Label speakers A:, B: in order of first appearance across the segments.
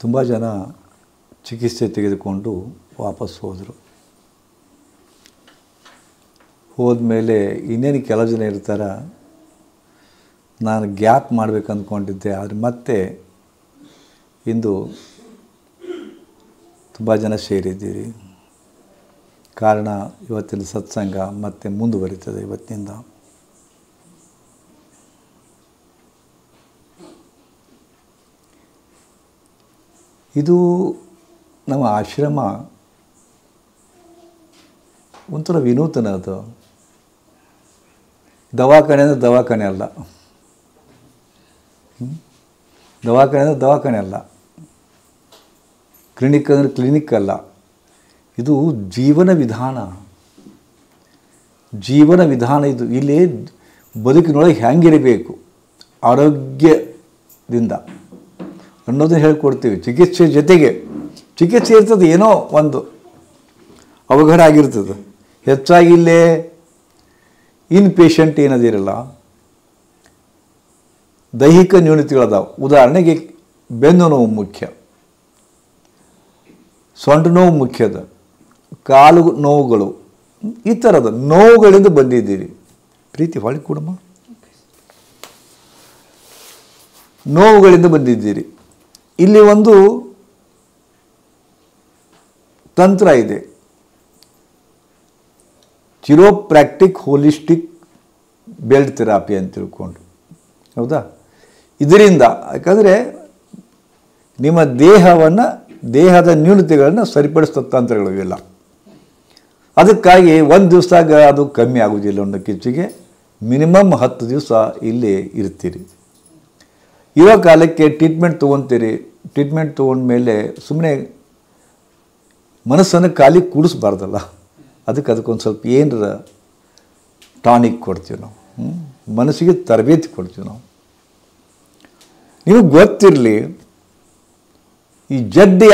A: ತುಂಬ ಜನ ಚಿಕಿತ್ಸೆ ತೆಗೆದುಕೊಂಡು ವಾಪಸ್ ಹೋದರು. ಹೋದ್ಮೇಲೆ ಇನ್ನೇನು ಕೆಲವು ಜನ ಇರ್ತಾರೆ, ನಾನು ಗ್ಯಾಪ್ ಮಾಡಬೇಕು ಅಂದ್ಕೊಂಡಿದ್ದೆ, ಆದರೆ ಮತ್ತೆ ಇಂದು ತುಂಬ ಜನ ಸೇರಿದ್ದೀರಿ. ಕಾರಣ ಇವತ್ತಿನ ಸತ್ಸಂಗ ಮತ್ತೆ ಮುಂದುವರಿತದೆ. ಇವತ್ತಿನಿಂದ ಇದು ನಮ್ಮ ಆಶ್ರಮ ಒಂಥರ ವಿನೂತನ. ಅದು ದವಾಖಾನೆ ಅಂದರೆ ದವಾಖಾನೆ ಅಲ್ಲ, ದವಾಖಾನೆ ಅಂದರೆ ದವಾಖಾನೆ ಅಲ್ಲ, ಕ್ಲಿನಿಕ್ ಅಂದರೆ ಕ್ಲಿನಿಕ್ ಅಲ್ಲ. ಇದು ಜೀವನ ವಿಧಾನ, ಜೀವನ ವಿಧಾನ. ಇದು ಇಲ್ಲಿ ಬದುಕಿನೊಳಗೆ ಹೆಂಗಿರಬೇಕು ಆರೋಗ್ಯದಿಂದ ಅನ್ನೋದನ್ನು ಹೇಳ್ಕೊಡ್ತೀವಿ. ಚಿಕಿತ್ಸೆ ಜೊತೆಗೆ ಚಿಕಿತ್ಸೆ ಇರ್ತದೆ, ಏನೋ ಒಂದು ಅವಘಡ ಆಗಿರ್ತದೆ. ಹೆಚ್ಚಾಗಿ ಇಲ್ಲೇ ಇನ್ ಪೇಷಂಟ್ ಏನದಿರಲ್ಲ, ದೈಹಿಕ ನ್ಯೂನತೆಗಳದಾವೆ. ಉದಾಹರಣೆಗೆ ಬೆನ್ನು ನೋವು ಮುಖ್ಯ, ಸೊಂಟ ನೋವು ಮುಖ್ಯದ, ಕಾಲು ನೋವುಗಳು, ಈ ಥರದ ನೋವುಗಳಿಂದ ಬಂದಿದ್ದೀರಿ. ಪ್ರೀತಿ ಹೊಳಿ ಕೂಡಮ್ಮ, ನೋವುಗಳಿಂದ ಬಂದಿದ್ದೀರಿ. ಇಲ್ಲಿ ಒಂದು ತಂತ್ರ ಇದೆ, ಚಿರೋಪ್ರ್ಯಾಕ್ಟಿಕ್ ಹೋಲಿಸ್ಟಿಕ್ ಬೆಲ್ಟ್ ಥೆರಪಿ ಅಂತ ತಿಳ್ಕೊಂಡು. ಹೌದಾ? ಇದರಿಂದ ಯಾಕಂದರೆ ನಿಮ್ಮ ದೇಹದ ನ್ಯೂನತೆಗಳನ್ನು ಸರಿಪಡಿಸೋ ತಂತ್ರಗಳು ಇವೆಲ್ಲ. ಅದಕ್ಕಾಗಿ ಒಂದು ದಿವಸದಾಗ ಅದು ಕಮ್ಮಿ ಆಗೋದಿಲ್ಲ. ಒಂದು ಕಿಚ್ಚಿಗೆ ಮಿನಿಮಮ್ 10 ದಿವಸ ಇಲ್ಲಿ ಇರ್ತೀರಿ. ಇರೋ ಕಾಲಕ್ಕೆ ಟ್ರೀಟ್ಮೆಂಟ್ ತೊಗೊತೀರಿ. ಟ್ರೀಟ್ಮೆಂಟ್ ತೊಗೊಂಡ್ಮೇಲೆ ಸುಮ್ಮನೆ ಮನಸ್ಸನ್ನು ಖಾಲಿ ಕೂಡಿಸ್ಬಾರ್ದಲ್ಲ, ಅದಕ್ಕೊಂದು ಸ್ವಲ್ಪ ಏನರ ಟಾನಿಕ್ ಕೊಡ್ತೀವಿ ನಾವು, ಮನಸ್ಸಿಗೆ ತರಬೇತಿ ಕೊಡ್ತೀವಿ ನಾವು. ನಿಮಗೆ ಗೊತ್ತಿರಲಿ, ಈ ಜಡ್ಡಿ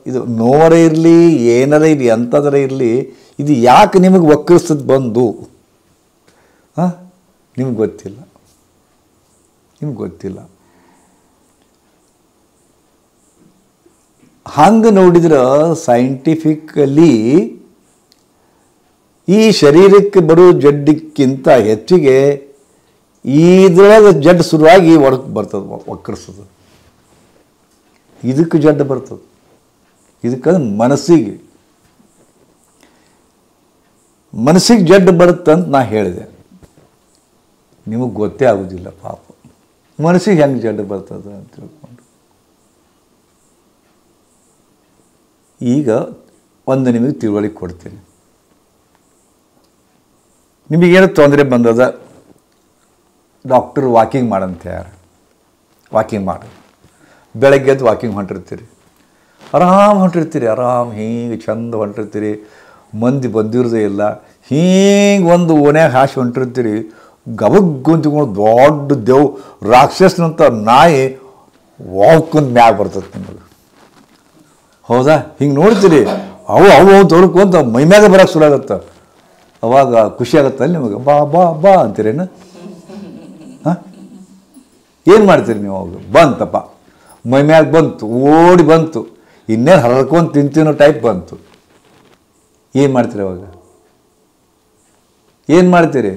A: ಇದು ನೋವರ ಇರಲಿ, ಏನಾರ ಇರಲಿ, ಅಂಥದರ ಇರಲಿ, ಇದು ಯಾಕೆ ನಿಮಗೆ ವಕ್ರಿಸ್ತದೆ ಬಂದು ನಿಮ್ಗೆ ಗೊತ್ತಿಲ್ಲ, ನಿಮ್ಗೆ ಗೊತ್ತಿಲ್ಲ. ಹಂಗೆ ನೋಡಿದ್ರೆ ಸೈಂಟಿಫಿಕಲಿ ಈ ಶರೀರಕ್ಕೆ ಬರೋ ಜಡ್ಡಿಕ್ಕಿಂತ ಹೆಚ್ಚಿಗೆ ಇದ್ರೊಳಗೆ ಜಡ್ಡು ಶುರುವಾಗಿ ಹೊರಗೆ ಬರ್ತದೆ, ವಕ್ರಿಸ್ತದೆ. ಇದಕ್ಕೆ ಜಡ್ಡು ಬರ್ತದೆ. ಇದಕ್ಕಂದ್ರೆ ಮನಸ್ಸಿಗೆ ಜಡ್ಡು ಬರುತ್ತಂತ ನಾ ಹೇಳಿದೆ. ನಿಮಗೆ ಗೊತ್ತೇ ಆಗೋದಿಲ್ಲ ಪಾಪ, ಮನಸ್ಸಿಗೆ ಹೆಂಗೆ ಜಡ್ಡು ಬರ್ತದೆ ಅಂತ ತಿಳ್ಕೊಂಡು. ಈಗ ಒಂದು ನಿಮಗೆ ತಿಳುವಳಿಕೆ ಕೊಡ್ತೀನಿ. ನಿಮಗೇನು ತೊಂದರೆ ಬಂದದ, ಡಾಕ್ಟರ್ ವಾಕಿಂಗ್ ಮಾಡಂತ ಯಾರು ವಾಕಿಂಗ್ ಮಾಡಿ, ಬೆಳಗ್ಗೆ ಎದ್ದು ವಾಕಿಂಗ್ ಹೊಂಟಿರ್ತೀರಿ, ಹೊಂಟಿರ್ತೀರಿ, ಹೀಗೆ ಚಂದ ಹೊಂಟಿರ್ತೀರಿ, ಮಂದಿ ಬಂದಿರೋದೇ ಇಲ್ಲ, ಹೀಗೆ ಒಂದು ಓನ್ಯಾಗ ಹಾಸಿ ಹೊಂಟಿರ್ತೀರಿ. ಗಬಗ್ಗೊಂತಿಕೊಂಡು ದೊಡ್ಡ ದೇವ್ ರಾಕ್ಷಸನಂತ ನಾಯಿ ವಾಕ್ಕೊಂದು ಮ್ಯಾಗ ಬರ್ತದೆ ನಿಮಗೆ. ಹೌದಾ? ಹಿಂಗೆ ನೋಡ್ತೀರಿ, ಅವು ತೊಳ್ಕೊಂತ ಮೈಮ್ಯಾಗ ಬರೋಕ್ಕೆ ಶುರು ಆಗತ್ತೆ. ಅವಾಗ ಖುಷಿ ಆಗತ್ತೆ ಅಲ್ಲಿ ನಿಮಗೆ. ಬಾ ಬಾ ಬಾ ಅಂತೀರೇನು? ಏನು ಮಾಡ್ತೀರಿ ನೀವು? ಅವಾಗ ಬಂತಪ್ಪ, ಮೈಮ್ಯಾಗ ಬಂತು, ಓಡಿ ಬಂತು, ಇನ್ನೇನು ಹರ್ಕೊಂಡು ತಿಂತೀನೋ ಟೈಪ್ ಬಂತು. ಏನು ಮಾಡ್ತೀರಿ ಅವಾಗ? ಏನು ಮಾಡ್ತೀರಿ?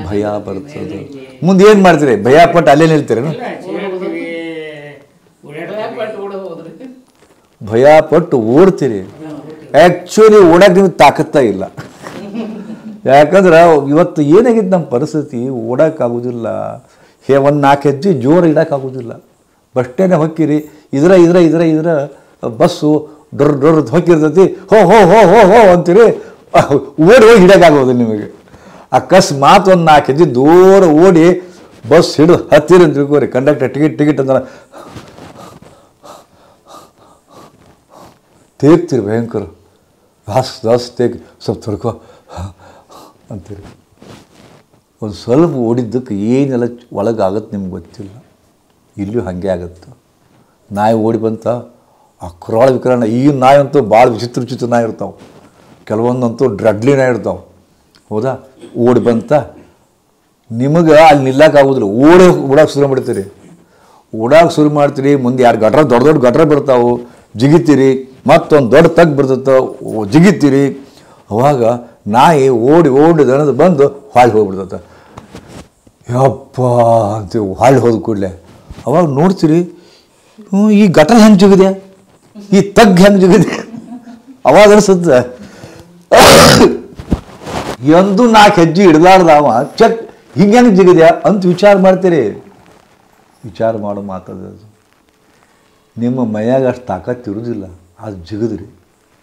A: ಭಯ ಬರ್ತದೆ. ಮುಂದೆ ಏನು ಮಾಡ್ತೀರಿ? ಭಯ ಪಟ್ಟು ಅಲ್ಲೇ ನಿಲ್ತೀರೇನು? ಭಯ ಪಟ್ಟು ಓಡ್ತೀರಿ. ಆ್ಯಕ್ಚುಲಿ ಓಡಕ್ಕೆ ನಿಮ್ಗೆ ತಾಕತ್ತ ಇಲ್ಲ. ಯಾಕಂದ್ರೆ ಇವತ್ತು ಏನಾಗಿತ್ತು ನಮ್ಮ ಪರಿಸ್ಥಿತಿ, ಓಡೋಕ್ಕಾಗೋದಿಲ್ಲ. ಒಂದು 4 ಹೆಜ್ಜೆ ಜೋರು ಇಡೋಕ್ಕಾಗೋದಿಲ್ಲ. ಬಸ್ಟೇನೆ ಹೊಕ್ಕಿರಿ, ಇದ್ರ ಬಸ್ಸು ಡೊರ್ ಹೊಕ್ಕಿರ್ತೈತಿ, ಹೋ ಹೋ ಹೋ ಹೋ ಹೋ ಅಂತೀರಿ, ಓಡಿ ಹೋಗಿ ಹಿಡೋಕ್ಕಾಗೋದಿಲ್ಲ ನಿಮಗೆ. ಅಕಸ್ಮಾತ್ ಒಂದು 4 ಹೆಜ್ಜೆ ದೂರ ಓಡಿ ಬಸ್ ಹಿಡಿದು ಹತ್ತಿರ ಅಂತ ತಿಳ್ಕೋರಿ, ಕಂಡಕ್ಟರ್ ಟಿಕೆಟ್ ಅಂದ್ರೆ ತೇಗ್ತೀರಿ ಭಯಂಕರ. ಜಾಸ್ತಿ ತೇಗಿ ಸ್ವಲ್ಪ ತೊಡ್ಕೊ ಅಂತೀರಿ. ಒಂದು ಸ್ವಲ್ಪ ಓಡಿದ್ದಕ್ಕೆ ಏನೆಲ್ಲ ಒಳಗಾಗತ್ತೆ ನಿಮ್ಗೆ ಗೊತ್ತಿಲ್ಲ. ಇಲ್ಲೂ ಹಾಗೆ ಆಗುತ್ತೆ. ನಾಯಿ ಓಡಿ ಬಂತ ಆ ಕ್ರಾಳ ವಿಕರಣ. ಈ ನಾಯಿ ಅಂತೂ ಭಾಳ ವಿಚಿತ್ರ ನಾಯಿ ಇರ್ತಾವೆ, ಕೆಲವೊಂದಂತೂ ಡ್ರಡ್ಲಿ ನಾಯಿ ಇರ್ತಾವೆ. ಹೌದಾ? ಓಡಿ ಬಂತ ನಿಮಗೆ ಅಲ್ಲಿ ನಿಲ್ಲಕ್ಕಾಗೋದಿಲ್ಲ, ಓಡೋಕೆ ಶುರು ಮಾಡ್ತೀರಿ. ಓಡಾಗ ಶುರು ಮಾಡ್ತೀರಿ, ಮುಂದೆ ಯಾರು ಗಟ್ರ ದೊಡ್ಡ ದೊಡ್ಡ ಗಟ್ರ ಬರ್ತಾವೆ, ಜಿಗಿತೀರಿ, ಮತ್ತೊಂದು ದೊಡ್ಡ ತಗ್ ಬರ್ತೈತೆ, ಜಿಗಿತೀರಿ. ಅವಾಗ ನಾಯಿ ಓಡಿ ದನದ ಬಂದು ಹಾಳು ಹೋಗ್ಬಿಡ್ತೈತೆ. ಯಪ್ಪ ಅಂತೀವಿ. ಹಾಳು ಹೋದ ಕೂಡಲೇ ಅವಾಗ ನೋಡ್ತೀರಿ, ಈ ಗಟರ್ ಹೆಂಗೆ ಜಿಗಿದೆ, ಈ ತಗ್ ಹೆಂಗೆ ಜಿಗಿದೆ. ಅವಾಗ ಅನಿಸುತ್ತೆ ಎಂದು 4 ಹೆಜ್ಜೆ ಹಿಡ್ದಾಡ್ದವ ಚೆಕ್ ಹಿಂಗೆ ಹೆಂಗೆ ಜಿಗಿದ್ಯಾ ಅಂತ ವಿಚಾರ ಮಾಡ್ತೀರಿ. ವಿಚಾರ ಮಾಡೋ ಮಾತದು. ನಿಮ್ಮ ಮೈಯಾಗ ಅಷ್ಟು ತಾಕತ್ತು ಇರೋದಿಲ್ಲ, ಅದು ಜಿಗಿದ್ರಿ.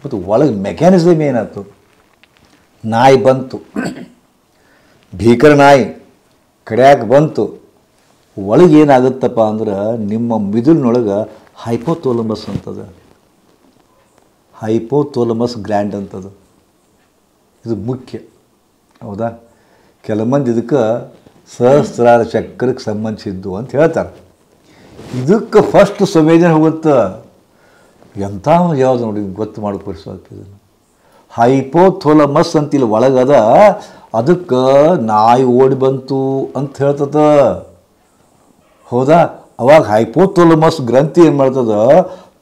A: ಮತ್ತು ಒಳಗೆ ಮೆಕ್ಯಾನಿಸಮ್ ಏನಾಯ್ತು, ನಾಯಿ ಬಂತು, ಭೀಕರ ನಾಯಿ ಕಡ್ಯಾಕೆ ಬಂತು. ಒಳಗೆ ಏನಾಗುತ್ತಪ್ಪ ಅಂದ್ರೆ ನಿಮ್ಮ ಮಿದುಳಿನೊಳಗೆ ಹೈಪೋಥಾಲಮಸ್ ಅಂತದ, ಹೈಪೋಥಾಲಮಸ್ ಗ್ಲ್ಯಾಂಡ್ ಅಂತದ. ಇದು ಮುಖ್ಯ, ಹೌದಾ? ಕೆಲ ಮಂದಿ ಇದಕ್ಕೆ ಸಹಸ್ರಾರ ಚಕ್ರಕ್ಕೆ ಸಂಬಂಧಿಸಿದ್ದು ಅಂತ ಹೇಳ್ತಾರೆ. ಇದಕ್ಕೆ ಫಸ್ಟ್ ಸಂವೇದನೆ ಹೋಗುತ್ತೆ. ಎಂಥ ಯಾವುದು ನೋಡಿ ಗೊತ್ತು ಮಾಡಿಕೊಡಿಸೋದು. ಹೈಪೋಥಾಲಮಸ್ ಅಂತಿಲ್ಲ ಒಳಗದ, ಅದಕ್ಕೆ ನಾಯಿ ಓಡಿ ಬಂತು ಅಂತ ಹೇಳ್ತದ, ಹೌದಾ? ಅವಾಗ ಹೈಪೋಥಾಲಮಸ್ ಗ್ರಂಥಿ ಏನು ಮಾಡ್ತದ,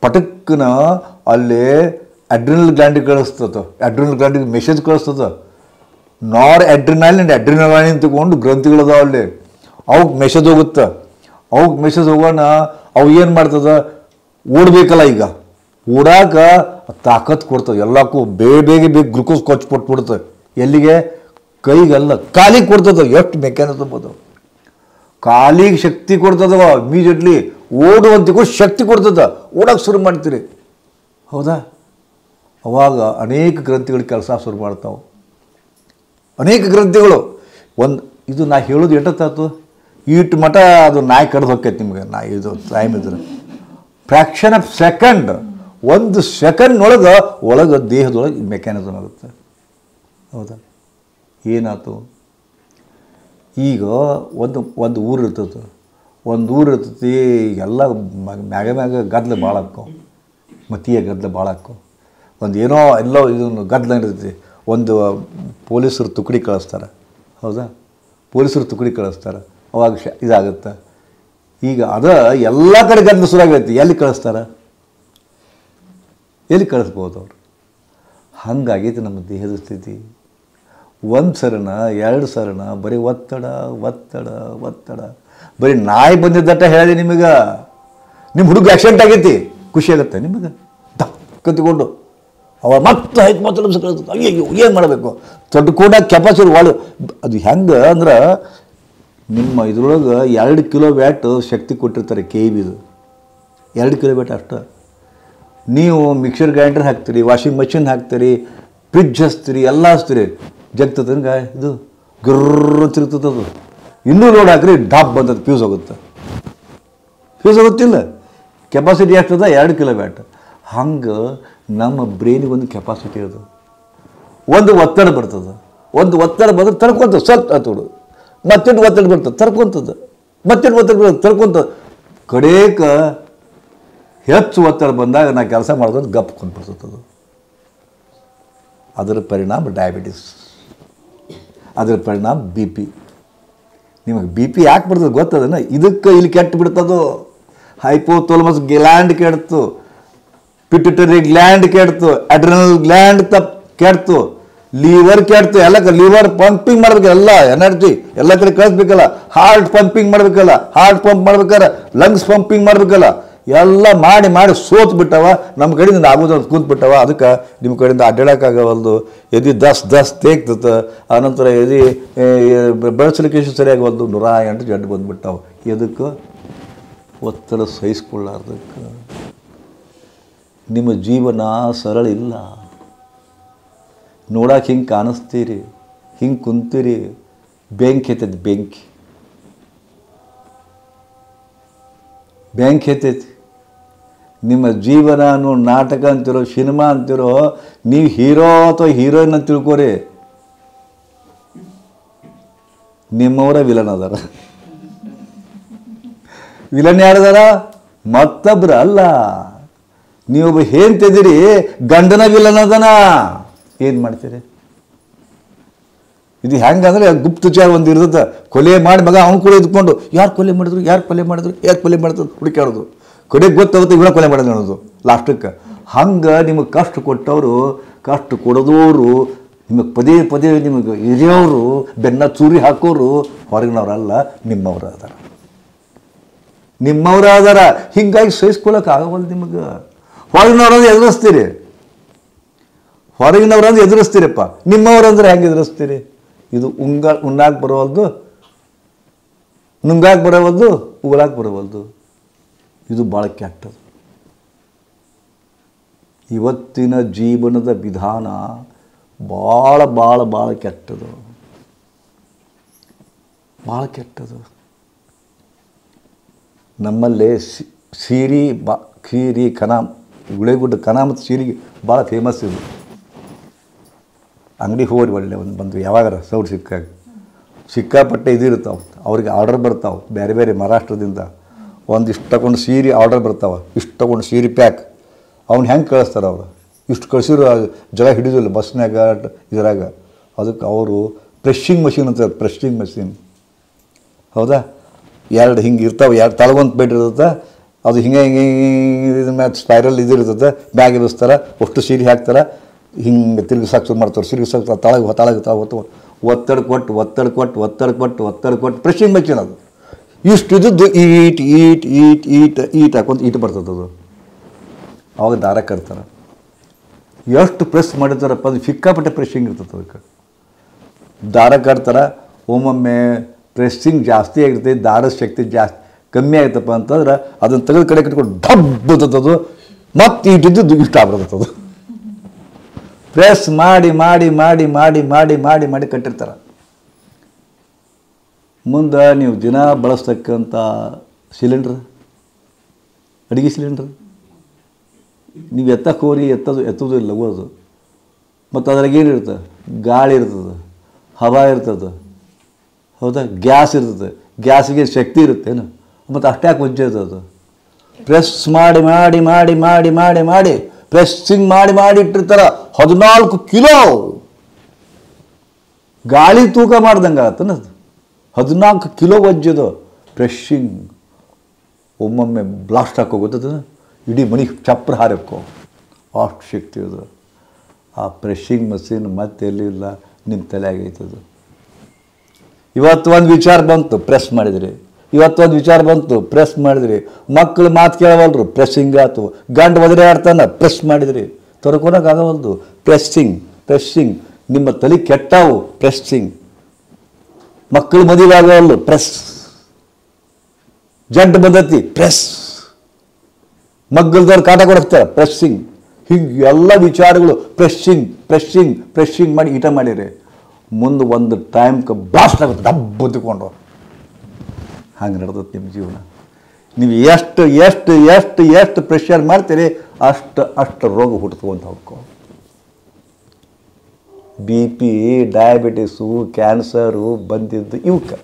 A: ಪಟಕ್ಕನ ಅಲ್ಲಿ ಅಡ್ರಿನಲ್ ಗ್ಲ್ಯಾಂಡಿಗೆ ಕಳಿಸ್ತದ, ಅಡ್ರಿನಲ್ ಗ್ಲ್ಯಾಂಡಿಗೆ ಮೆಸೇಜ್ ಕಳಿಸ್ತದ. ನಾರ್ ಅಡ್ರಿನಲಿನ್ ಅಡ್ರಿನಲೈನ್ ತಗೊಂಡು ಗ್ರಂಥಿಗಳದಾವ ಅಲ್ಲಿ, ಅವಕ್ಕೆ ಮೆಸೇಜ್ ಹೋಗುತ್ತೆ. ಅವಕ್ಕೆ ಮೆಸೇಜ್ ಹೋಗೋಣ, ಅವು ಏನು ಮಾಡ್ತದ, ಓಡಬೇಕಲ್ಲ. ಈಗ ಓಡಾಕ ತಾಕತ್ತು ಕೊಡ್ತದೆ, ಎಲ್ಲಕ್ಕೂ ಬೇಗ ಗ್ಲುಕೋಸ್ ಕೊಚ್ಚಿ ಕೊಟ್ಬಿಡ್ತದೆ. ಎಲ್ಲಿಗೆ? ಕೈಗೆಲ್ಲ, ಕಾಲಿಗೆ ಕೊಡ್ತದ. ಎಷ್ಟು ಮೆಕ್ಯಾನಿಸಮ್ ಅದು, ಕಾಲಿಗೆ ಶಕ್ತಿ ಕೊಡ್ತದವ. ಇಮಿಡಿಯೇಟ್ಲಿ ಓಡುವಂತಿಗೂ ಶಕ್ತಿ ಕೊಡ್ತದ, ಓಡೋಕೆ ಶುರು ಮಾಡ್ತೀರಿ, ಹೌದಾ? ಅವಾಗ ಅನೇಕ ಗ್ರಂಥಿಗಳು ಕೆಲಸ ಶುರು ಮಾಡ್ತಾವೆ, ಅನೇಕ ಗ್ರಂಥಿಗಳು. ಇದು ನಾ ಹೇಳೋದು ಎಷ್ಟೊತ್ತಾಯ್ತು, ಈಟ್ ಮಠ ಅದು ನಾಯಿ ಕಡ್ದು ಹೋಗ್ತೈತೆ ನಿಮಗೆ. ಇದು ಟೈಮ್ ಇದ್ರೆ ಫ್ರ್ಯಾಕ್ಷನ್ ಆಫ್ ಸೆಕೆಂಡ್, 1 ಸೆಕೆಂಡ್ನೊಳಗೆ ಒಳಗೆ ದೇಹದೊಳಗೆ ಮೆಕ್ಯಾನಿಸಮ್ ಆಗುತ್ತೆ, ಹೌದಾ? ಏನಾಯ್ತು? ಈಗ ಒಂದು ಊರು ಇರ್ತದೆ, ಎಲ್ಲ ಮ್ಯಾಗ ಗದ್ದಲ ಭಾಳ ಹಾಕೋ, ಮತೀಯ ಗದ್ದಲ ಭಾಳ ಹಾಕೋ. ಏನೋ ಎಲ್ಲೋ ಇದನ್ನು ಗದ್ದಲ ಇರ್ತೈತಿ. ಒಂದು ಪೊಲೀಸರು ತುಕಡಿ ಕಳಿಸ್ತಾರೆ, ಹೌದಾ? ಪೊಲೀಸರು ತುಕಡಿ ಕಳಿಸ್ತಾರೆ, ಅವಾಗ ಇದಾಗುತ್ತೆ. ಈಗ ಎಲ್ಲ ಕಡೆ ಗದ್ದಲ ಶುರುವಾಗೈತಿ. ಎಲ್ಲಿ ಕಳಿಸ್ತಾರೆ, ಎಲ್ಲಿ ಕಳಿಸ್ಬೋದು ಅವರು? ಹಾಗಾಗೈತಿ ನಮ್ಮ ದೇಹದ ಸ್ಥಿತಿ. 1 ಸರಣ 2 ಸರಣ ಬರೀ ಒತ್ತಡ. ಬರೀ ನಾಯಿ ಬಂದಿದ್ದಟ ಹೇಳಿ ನಿಮಗೆ. ನಿಮ್ಮ ಹುಡುಗ ಆಕ್ಸಿಡೆಂಟ್ ಆಗೈತಿ, ಖುಷಿ ಆಗುತ್ತೆ ನಿಮಗೆ, ಕತ್ತಿಕೊಂಡು. ಅವ ಮತ್ತೆ ಅಯ್ಯೋ ಏನು ಮಾಡಬೇಕು, ತೊಡ್ಕೊಂಡ ಕೆಪಾಸಿಟಿ ಒಳ. ಅದು ಹೆಂಗೆ ಅಂದ್ರೆ ನಿಮ್ಮ ಇದ್ರೊಳಗೆ 2 ಕಿಲೋವ್ಯಾಟ್ ಶಕ್ತಿ ಕೊಟ್ಟಿರ್ತಾರೆ, KVದು 2 ಕಿಲೋವ್ಯಾಟ್ ಅಷ್ಟು. ನೀವು ಮಿಕ್ಸರ್ ಗ್ರೈಂಡರ್ ಹಾಕ್ತೀರಿ, ವಾಷಿಂಗ್ ಮಷಿನ್ ಹಾಕ್ತೀರಿ, ಫ್ರಿಜ್ ಹಚ್ತೀರಿ, ಎಲ್ಲ ಹಚ್ತೀರಿ, ಜಗ್ತದ ಇದು ಗರ್ರ ತಿರುಗ್ತದದು. ಇನ್ನೂ ಲೋಡ್ ಹಾಕ್ರಿ, ಡಾಪ್ ಬಂದದ್ದು, ಫ್ಯೂಸ್ ಹೋಗುತ್ತಿಲ್ಲ. ಕೆಪಾಸಿಟಿ ಎಷ್ಟದ? 2 ಕಿಲೋವ್ಯಾಟ್. ಹಂಗೆ ನಮ್ಮ ಬ್ರೈನಿಗೆ ಒಂದು ಕೆಪಾಸಿಟಿ ಅದು. ಒಂದು ಒತ್ತಡ ಬರ್ತದೆ, ಒಂದು ಒತ್ತಡ ಬಂದ್ರೆ ತರ್ಕೊಂತದೆ, ಸ್ವಲ್ಪ ಹತ್ತೋಡು, ಮತ್ತೆಂಟು ಒತ್ತಡ ಬರ್ತದೆ, ತರ್ಕೊಂತದ್ದು, ಮತ್ತೆಂಟು ಒತ್ತಡ ಬರ್ತದೆ, ತರ್ಕೊಂತ. ಕಡೇಕ ಹೆಚ್ಚು ಒತ್ತಡ ಬಂದಾಗ ನಾ ಕೆಲಸ ಮಾಡೋದು ಗಪ್ ಕೊಂಡ್ಬಿಡ್ತದೆ. ಅದರ ಪರಿಣಾಮ ಡಯಾಬಿಟಿಸ್, ಅದರ ಪರಿಣಾಮ BP. ನಿಮಗೆ BP ಯಾಕೆ ಬರ್ತದೆ ಗೊತ್ತದನ್ನ? ಇದಕ್ಕೆ ಇಲ್ಲಿ ಕೆಟ್ಟು ಬಿಡ್ತದೋ. ಹೈಪೋಥಾಲಮಸ್ ಗ್ಲ್ಯಾಂಡ್ ಕೆಡ್ತು, ಪಿಟ್ಯುಟರಿ ಗ್ಲ್ಯಾಂಡ್ ಕೆಡ್ತು, ಅಡ್ರಿನಲ್ ಗ್ಲ್ಯಾಂಡ್ ಕೆಡ್ತು, ಲಿವರ್ ಕೆಡ್ತು. ಎಲ್ಲ ಲಿವರ್ ಪಂಪಿಂಗ್ ಮಾಡ್ಬೇಕು, ಎಲ್ಲ ಎನರ್ಜಿ ಎಲ್ಲ ಕಡೆ ಕಳಿಸ್ಬೇಕಲ್ಲ. ಹಾರ್ಟ್ ಪಂಪಿಂಗ್ ಮಾಡಬೇಕಲ್ಲ, ಹಾರ್ಟ್ ಪಂಪ್ ಮಾಡ್ಬೇಕಾರೆ ಲಂಗ್ಸ್ ಪಂಪಿಂಗ್ ಮಾಡಬೇಕಲ್ಲ. ಎಲ್ಲ ಮಾಡಿ ಸೋತು ಬಿಟ್ಟವ. ನಮ್ಮ ಕಡೆಯಿಂದ ಆಗೋದು ಕೂತ್ಬಿಟ್ಟವ. ಅದಕ್ಕೆ ನಿಮ್ಮ ಕಡೆಯಿಂದ ಅಡ್ಡಾಡೋಕ್ಕಾಗವಲ್ದು, ಎದೆ ದಸ್ ತೇಗ್ತದೆ. ಆನಂತರ ಎದೆ ಬೆಳೆಸಲಿಕ್ಕೆ ಸರಿಯಾಗವಲ್ದು. 108 ಜಡ್ಡು ಬಂದುಬಿಟ್ಟವು. ಎದಕ್ಕೆ? ಒತ್ತಡ ಸಹಿಸ್ಕೊಳ್ಳಾರ್ದಕ್ಕೆ. ನಿಮ್ಮ ಜೀವನ ಸರಳ ಇಲ್ಲ. ನೋಡಕ್ಕೆ ಹಿಂಗೆ ಕಾಣಿಸ್ತೀರಿ, ಹಿಂಗೆ ಕುಂತೀರಿ, ಬೆಂಕಿ ಎತ್ತೈತಿ, ಬೆಂಕಿ ಎತ್ತೈತಿ. ನಿಮ್ಮ ಜೀವನ ನಾಟಕ ಅಂತಿರೋ, ಸಿನಿಮಾ ಅಂತಿರೋ, ನೀವು ಹೀರೋ ಅಥವಾ ಹೀರೋಯಿನ್ ಅಂತ ತಿಳ್ಕೊರಿ. ನಿಮ್ಮವರ ವಿಲನ್ ಅದಾರ. ವಿಲನ್ ಯಾರದಾರ? ಮತ್ತೊಬ್ರು ಅಲ್ಲ. ನೀವೊಬ್ಬ ಹೇಳ್ತಿದ್ದೀರಿ, ಗಂಡನ ವಿಲನ್ ಅದನ. ಏನು ಮಾಡ್ತೀರಿ? ಇದು ಹೆಂಗಂದ್ರೆ ಗುಪ್ತಚರ ಒಂದು ಇರ್ತದೆ, ಕೊಲೆ ಮಾಡಿ ಮಗ ಅವ್ನು ಕೂಡ ಇದ್ಕೊಂಡು ಯಾರು ಕೊಲೆ ಮಾಡಿದ್ರು ಯಾರು ಕೊಲೆ ಮಾಡಿದ್ರು ಯಾರು ಕೊಲೆ ಮಾಡಿದ್ರು ಹುಡುಕಾಡೋದು, ಕೊನೆಗೆ ಗೊತ್ತಾಗುತ್ತೆ ಇವನ ಕೊಲೆ ಮಾಡೋದು ಅನ್ನೋದು ಲಾಸ್ಟಕ್ಕೆ. ಹಂಗೆ ನಿಮಗೆ ಕಷ್ಟ ಕೊಟ್ಟವರು, ಕಷ್ಟ ಕೊಡೋದವರು, ನಿಮಗೆ ಪದೇ ಪದೇ ನಿಮಗೆ ಹಿರಿಯವರು, ಬೆನ್ನ ಚೂರಿ ಹಾಕೋರು ಹೊರಗಿನವರಲ್ಲ, ನಿಮ್ಮವರು ಅದಾರ, ನಿಮ್ಮವರ ಅದಾರ. ಹಿಂಗಾಗಿ ಸಹಿಸ್ಕೊಳ್ಳೋಕೆ ಆಗವಲ್ಲ ನಿಮಗೆ. ಹೊರಗಿನವ್ರಂದ್ರೆ ಎದುರಿಸ್ತೀರಿ, ಹೊರಗಿನವ್ರಂದ್ರೆ ಎದುರಿಸ್ತೀರಪ್ಪ, ನಿಮ್ಮವ್ರಂದ್ರೆ ಹೆಂಗೆ ಎದುರಿಸ್ತೀರಿ? ಇದು ಉಣ್ಣಾಕ್ ಬರೋವಲ್ದು, ನುಂಗಾಕ್ ಬರೋವಲ್ದು, ಉಗಳಾಕ್ ಬರೋವಲ್ದು. ಇದು ಭಾಳ ಕೆಟ್ಟದು. ಇವತ್ತಿನ ಜೀವನದ ವಿಧಾನ ಭಾಳ ಭಾಳ ಭಾಳ ಕೆಟ್ಟದು, ಭಾಳ ಕೆಟ್ಟದು. ನಮ್ಮಲ್ಲೇ ಸೀರೆ ಖೀರಿ ಕನ, ಗುಳೆಗುಡ್ಡ ಕನ ಮತ್ತು ಸೀರೆಗೆ ಭಾಳ ಫೇಮಸ್ ಇದು. ಅಂಗಡಿ ಹೋಗಿ ಒಳ್ಳೆ ಒಂದು ಬಂದು ಯಾವಾಗಾರ ಸೌಟ್ ಸಿಕ್ಕಾಪಟ್ಟೆ ಇದಿರ್ತಾವೆ, ಅವ್ರಿಗೆ ಆರ್ಡರ್ ಬರ್ತಾವೆ ಬೇರೆ ಬೇರೆ ಮಹಾರಾಷ್ಟ್ರದಿಂದ. ಒಂದಿಷ್ಟು ತಗೊಂಡು ಸೀರೆ ಆರ್ಡರ್ ಬರ್ತಾವೆ, ಇಷ್ಟು ತಗೊಂಡು ಸೀರೆ ಪ್ಯಾಕ್. ಅವ್ನು ಹೆಂಗೆ ಕಳಿಸ್ತಾರೆ ಅವರು? ಇಷ್ಟು ಕಳಿಸಿರೋ ಜಗ ಹಿಡಿದಿಲ್ಲ ಬಸ್ನಾಗ ಇದ್ರಾಗ. ಅದಕ್ಕೆ ಅವರು ಪ್ರೆಶ್ಶಿಂಗ್ ಮಷಿನ್ ಅಂತಾರೆ, ಪ್ರೆಶ್ಶಿಂಗ್ ಮಷಿನ್. ಹೌದಾ? ಎರಡು ಹಿಂಗೆ ಇರ್ತಾವೆ, ಎರಡು ತಳಗೊಂದು ಬೆಡ್ ಇರ್ತದೆ, ಅದು ಹಿಂಗೆ ಹಿಂಗೆ ಇದ್ರ ಮ್ಯಾಲೆ ಸ್ಪೈರಲ್ ಇದಿರ್ತದೆ, ಬ್ಯಾಗ್ ಇರಿಸ್ತಾರೆ, ಅಷ್ಟು ಸೀರೆ ಹಾಕ್ತಾರೆ, ಹಿಂಗೆ ತಿರುಗಿಸಾಕ್ ಶುರು ಮಾಡ್ತಾರೆ, ತಿರುಗಿಸಾಕ್ತಾರೆ, ಒತ್ತಡ ಕೊಟ್ಟು ಒತ್ತಡ ಕೊಟ್ಟು ಒತ್ತಡ ಕೊಟ್ಟು ಒತ್ತಡ ಕೊಟ್ಟು ಪ್ರೆಶ್ಶಿಂಗ್ ಮಷಿನ್ ಅದು. ಇಷ್ಟು ಇದ್ದದ್ದು ಈಟ್ ಈಟ್ ಈಟ್ ಈಟ್ ಈಟ್ ಹಾಕೊಂತ ಈಟ್ ಬರ್ತದೆ ಅದು. ಅವಾಗ ದಾರ ಕಟ್ತಾರೆ. ಎಷ್ಟು ಪ್ರೆಸ್ ಮಾಡಿರ್ತಾರಪ್ಪ ಅದು ಸಿಕ್ಕಾಪಟ್ಟೆ ಪ್ರೆಸ್ಸಿಂಗ್ ಇರ್ತದೆ. ಅದಕ್ಕೆ ದಾರ ಕಟ್ತಾರೆ. ಒಮ್ಮೊಮ್ಮೆ ಪ್ರೆಸ್ಸಿಂಗ್ ಜಾಸ್ತಿ ಆಗಿರ್ತದೆ, ದಾರದ ಶಕ್ತಿ ಜಾಸ್ತಿ ಕಮ್ಮಿ ಆಯ್ತಪ್ಪ ಅಂತಂದ್ರೆ ಅದನ್ನು ತೆಗೆದು ಕಡೆ ಕಟ್ಕೊಂಡು ಡಬ್ ಬರ್ತದದು, ಮತ್ತೆ ಇಟ್ಟಿದ್ದು ಇಷ್ಟ ಆಗ್ಬಿಡ್ತದೆ. ಪ್ರೆಸ್ ಮಾಡಿ ಮಾಡಿ ಮಾಡಿ ಮಾಡಿ ಮಾಡಿ ಮಾಡಿ ಮಾಡಿ ಕಟ್ಟಿರ್ತಾರೆ. ಮುಂದೆ ನೀವು ದಿನ ಬಳಸ್ತಕ್ಕಂಥ ಸಿಲಿಂಡ್ರ್, ಅಡುಗೆ ಸಿಲಿಂಡ್ರ್ ನೀವು ಎತ್ತಕ್ಕೆ ಹೋಗಿ ಎತ್ತೋದು ಇಲ್ಲ ಹೋಗೋದು. ಮತ್ತು ಅದ್ರಾಗ ಏನಿರ್ತದೆ? ಗಾಳಿ ಇರ್ತದೆ, ಹವಾ ಇರ್ತದೆ, ಹೌದಾ? ಗ್ಯಾಸ್ ಇರ್ತದೆ. ಗ್ಯಾಸಿಗೆ ಶಕ್ತಿ ಇರುತ್ತೇನು? ಮತ್ತು ಅಷ್ಟ್ಯಾಕೆ ವಜ್ಜೆ ಅದು? ಪ್ರೆಸ್ ಮಾಡಿ ಮಾಡಿ ಮಾಡಿ ಮಾಡಿ ಮಾಡಿ ಮಾಡಿ ಪ್ರೆಸ್ಸಿಂಗ್ ಮಾಡಿ ಮಾಡಿ ಇಟ್ಟಿರ್ತಾರೆ. 14 ಕಿಲೋ ಗಾಳಿ ತೂಕ ಮಾಡ್ದಂಗೆ ಆಗತ್ತನದು. 14 ಕಿಲೋ ವಜ್ಜದು ಪ್ರೆಸ್ಸಿಂಗ್. ಒಮ್ಮೊಮ್ಮೆ ಬ್ಲಾಸ್ಟ್ ಹಾಕೋಗೋತದ, ಇಡೀ ಮನೆಗೆ ಚಪ್ರ ಹಾರಕ್ಕೋ, ಅಷ್ಟು ಶಕ್ತಿ ಅದು. ಆ ಪ್ರೆಸ್ಸಿಂಗ್ ಮಷೀನ್ ಮತ್ತೆ ಎಲ್ಲಿಲ್ಲ, ನಿಮ್ಮ ತಲೆಯಾಗೈತದು. ಇವತ್ತು ಒಂದು ವಿಚಾರ ಬಂತು, ಪ್ರೆಸ್ ಮಾಡಿದ್ರಿ. ಇವತ್ತೊಂದು ವಿಚಾರ ಬಂತು, ಪ್ರೆಸ್ ಮಾಡಿದ್ರಿ. ಮಕ್ಕಳು ಮಾತು ಕೇಳವಲ್ರು, ಪ್ರೆಸ್ಸಿಂಗ್ ಆಯ್ತು. ಗಂಡು ಒದರೆ ಆಡ್ತಾನೆ, ಪ್ರೆಸ್ ಮಾಡಿದ್ರಿ. ತೊರ್ಕೊಳಕ್ಕಾಗವಲ್ದು. Pressing pressing. ನಿಮ್ಮ ತಲೆ ಕೆಟ್ಟಾವು, ಪ್ರೆಸ್ಸಿಂಗ್. ಮಕ್ಕಳು ಮದುವೆ ಆಗವಲ್ಲು, ಪ್ರೆಸ್. ಜಡ್ಡು ಬಂದತಿ, ಪ್ರೆಸ್. ಮಗ್ಗಲ್ದವ್ರು ಕಾಟ ಕೊಡಿಸ್ತಾರೆ, ಪ್ರೆಸ್ಸಿಂಗ್. ಹೀಗೆ ಎಲ್ಲ ವಿಚಾರಗಳು ಪ್ರೆಸ್ಸಿಂಗ್ ಪ್ರೆಸ್ಸಿಂಗ್ ಪ್ರೆಸ್ಸಿಂಗ್ ಮಾಡಿ ಈಟ ಮಾಡಿರಿ. ಮುಂದೆ ಒಂದು ಟೈಮ್ಗೆ ಬ್ಲಾಸ್ಟ್ ಆಗುತ್ತೆ, ಡಬ್ಬು ಹೊತ್ಕೊಂಡು. ಹಂಗೆ ನಡೆದತ್ತೆ ನಿಮ್ಮ ಜೀವನ. ನೀವು ಎಷ್ಟು ಎಷ್ಟು ಎಷ್ಟು ಎಷ್ಟು ಪ್ರೆಷರ್ ಮಾಡ್ತೀರಿ ಅಷ್ಟು ಅಷ್ಟು ರೋಗ ಹುಟ್ಕೊಂತ ಹೋಗ್ಕೋ. BP, ಡಯಾಬಿಟಿಸು, ಕ್ಯಾನ್ಸರು ಬಂದಿದ್ದು ಇವಕ್ಕೆ.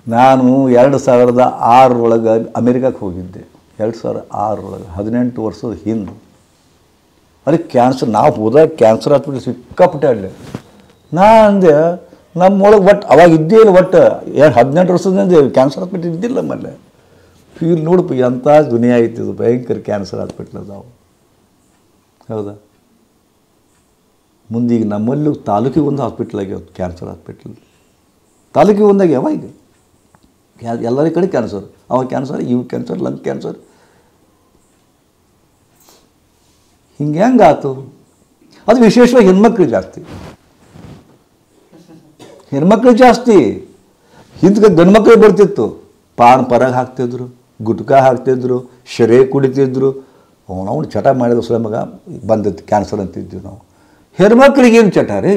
A: ನಾನು 2006 ಅಮೇರಿಕಕ್ಕೆ ಹೋಗಿದ್ದೆ. 2006 18 ವರ್ಷದ ಹಿಂದೆ. ಅದಕ್ಕೆ ಕ್ಯಾನ್ಸರ್, ನಾವು ಹೋದಾಗ ಕ್ಯಾನ್ಸರ್ ಹಾಸ್ಪಿಟಲ್ ಸಿಕ್ಕಾಪಟ್ಟೆ ಅಲ್ಲೇ. ನಾ ಅಂದೆ ನಮ್ಮೊಳಗೆ ಒಟ್ಟು ಅವಾಗ ಇದ್ದೇ ಇಲ್ಲ, ಒಟ್ಟು 18 ವರ್ಷದಿಂದ ಕ್ಯಾನ್ಸರ್ ಹಾಸ್ಪಿಟಲ್ ಇದ್ದಿಲ್ಲ ನಮ್ಮಲ್ಲೇ. ಇಲ್ಲಿ ನೋಡಪ್ಪ ಎಂಥ ದುನಿಯಾ ಐತಿದು, ಭಯಂಕರ ಕ್ಯಾನ್ಸರ್ ಹಾಸ್ಪಿಟ್ಲ್ ಅದಾವು. ಹೌದಾ? ಮುಂದೀಗ ನಮ್ಮಲ್ಲೂ ತಾಲೂಕಿಗೆ ಒಂದು ಹಾಸ್ಪಿಟ್ಲ್ ಆಗ್ಯಾವ, ಕ್ಯಾನ್ಸರ್ ಹಾಸ್ಪಿಟ್ಲ್. ತಾಲೂಕಿಗೆ ಒಂದಾಗಿ ಯಾವಾಗ ಎಲ್ಲರ ಕಡೆ ಕ್ಯಾನ್ಸರ್. ಅವ ಕ್ಯಾನ್ಸರ್, ಇವು ಕ್ಯಾನ್ಸರ್, ಲಂಗ್ ಕ್ಯಾನ್ಸರ್. ಹಿಂಗೆ ಹೆಂಗಾತು? ಅದು ವಿಶೇಷವಾಗಿ ಹೆಣ್ಮಕ್ಳು ಜಾಸ್ತಿ, ಹೆಣ್ಮಕ್ಳು ಜಾಸ್ತಿ. ಹಿಂದಕ್ಕೆ ಗಂಡು ಮಕ್ಕಳು ಬರ್ತಿತ್ತು, ಪಾನ್ ಪರಾಗ ಹಾಕ್ತಿದ್ರು, ಗುಟ್ಕಾ ಹಾಕ್ತಿದ್ರು, ಶರೇ ಕುಡಿತಿದ್ರು. ಅವನು ಚಟ ಮಾಡಿದ ಸಲ ಮಗ ಬಂದಿತ್ತು ಕ್ಯಾನ್ಸರ್ ಅಂತಿದ್ವಿ ನಾವು. ಹೆಣ್ಮಕ್ಳಿಗೇನು ಚಟ ರೀ?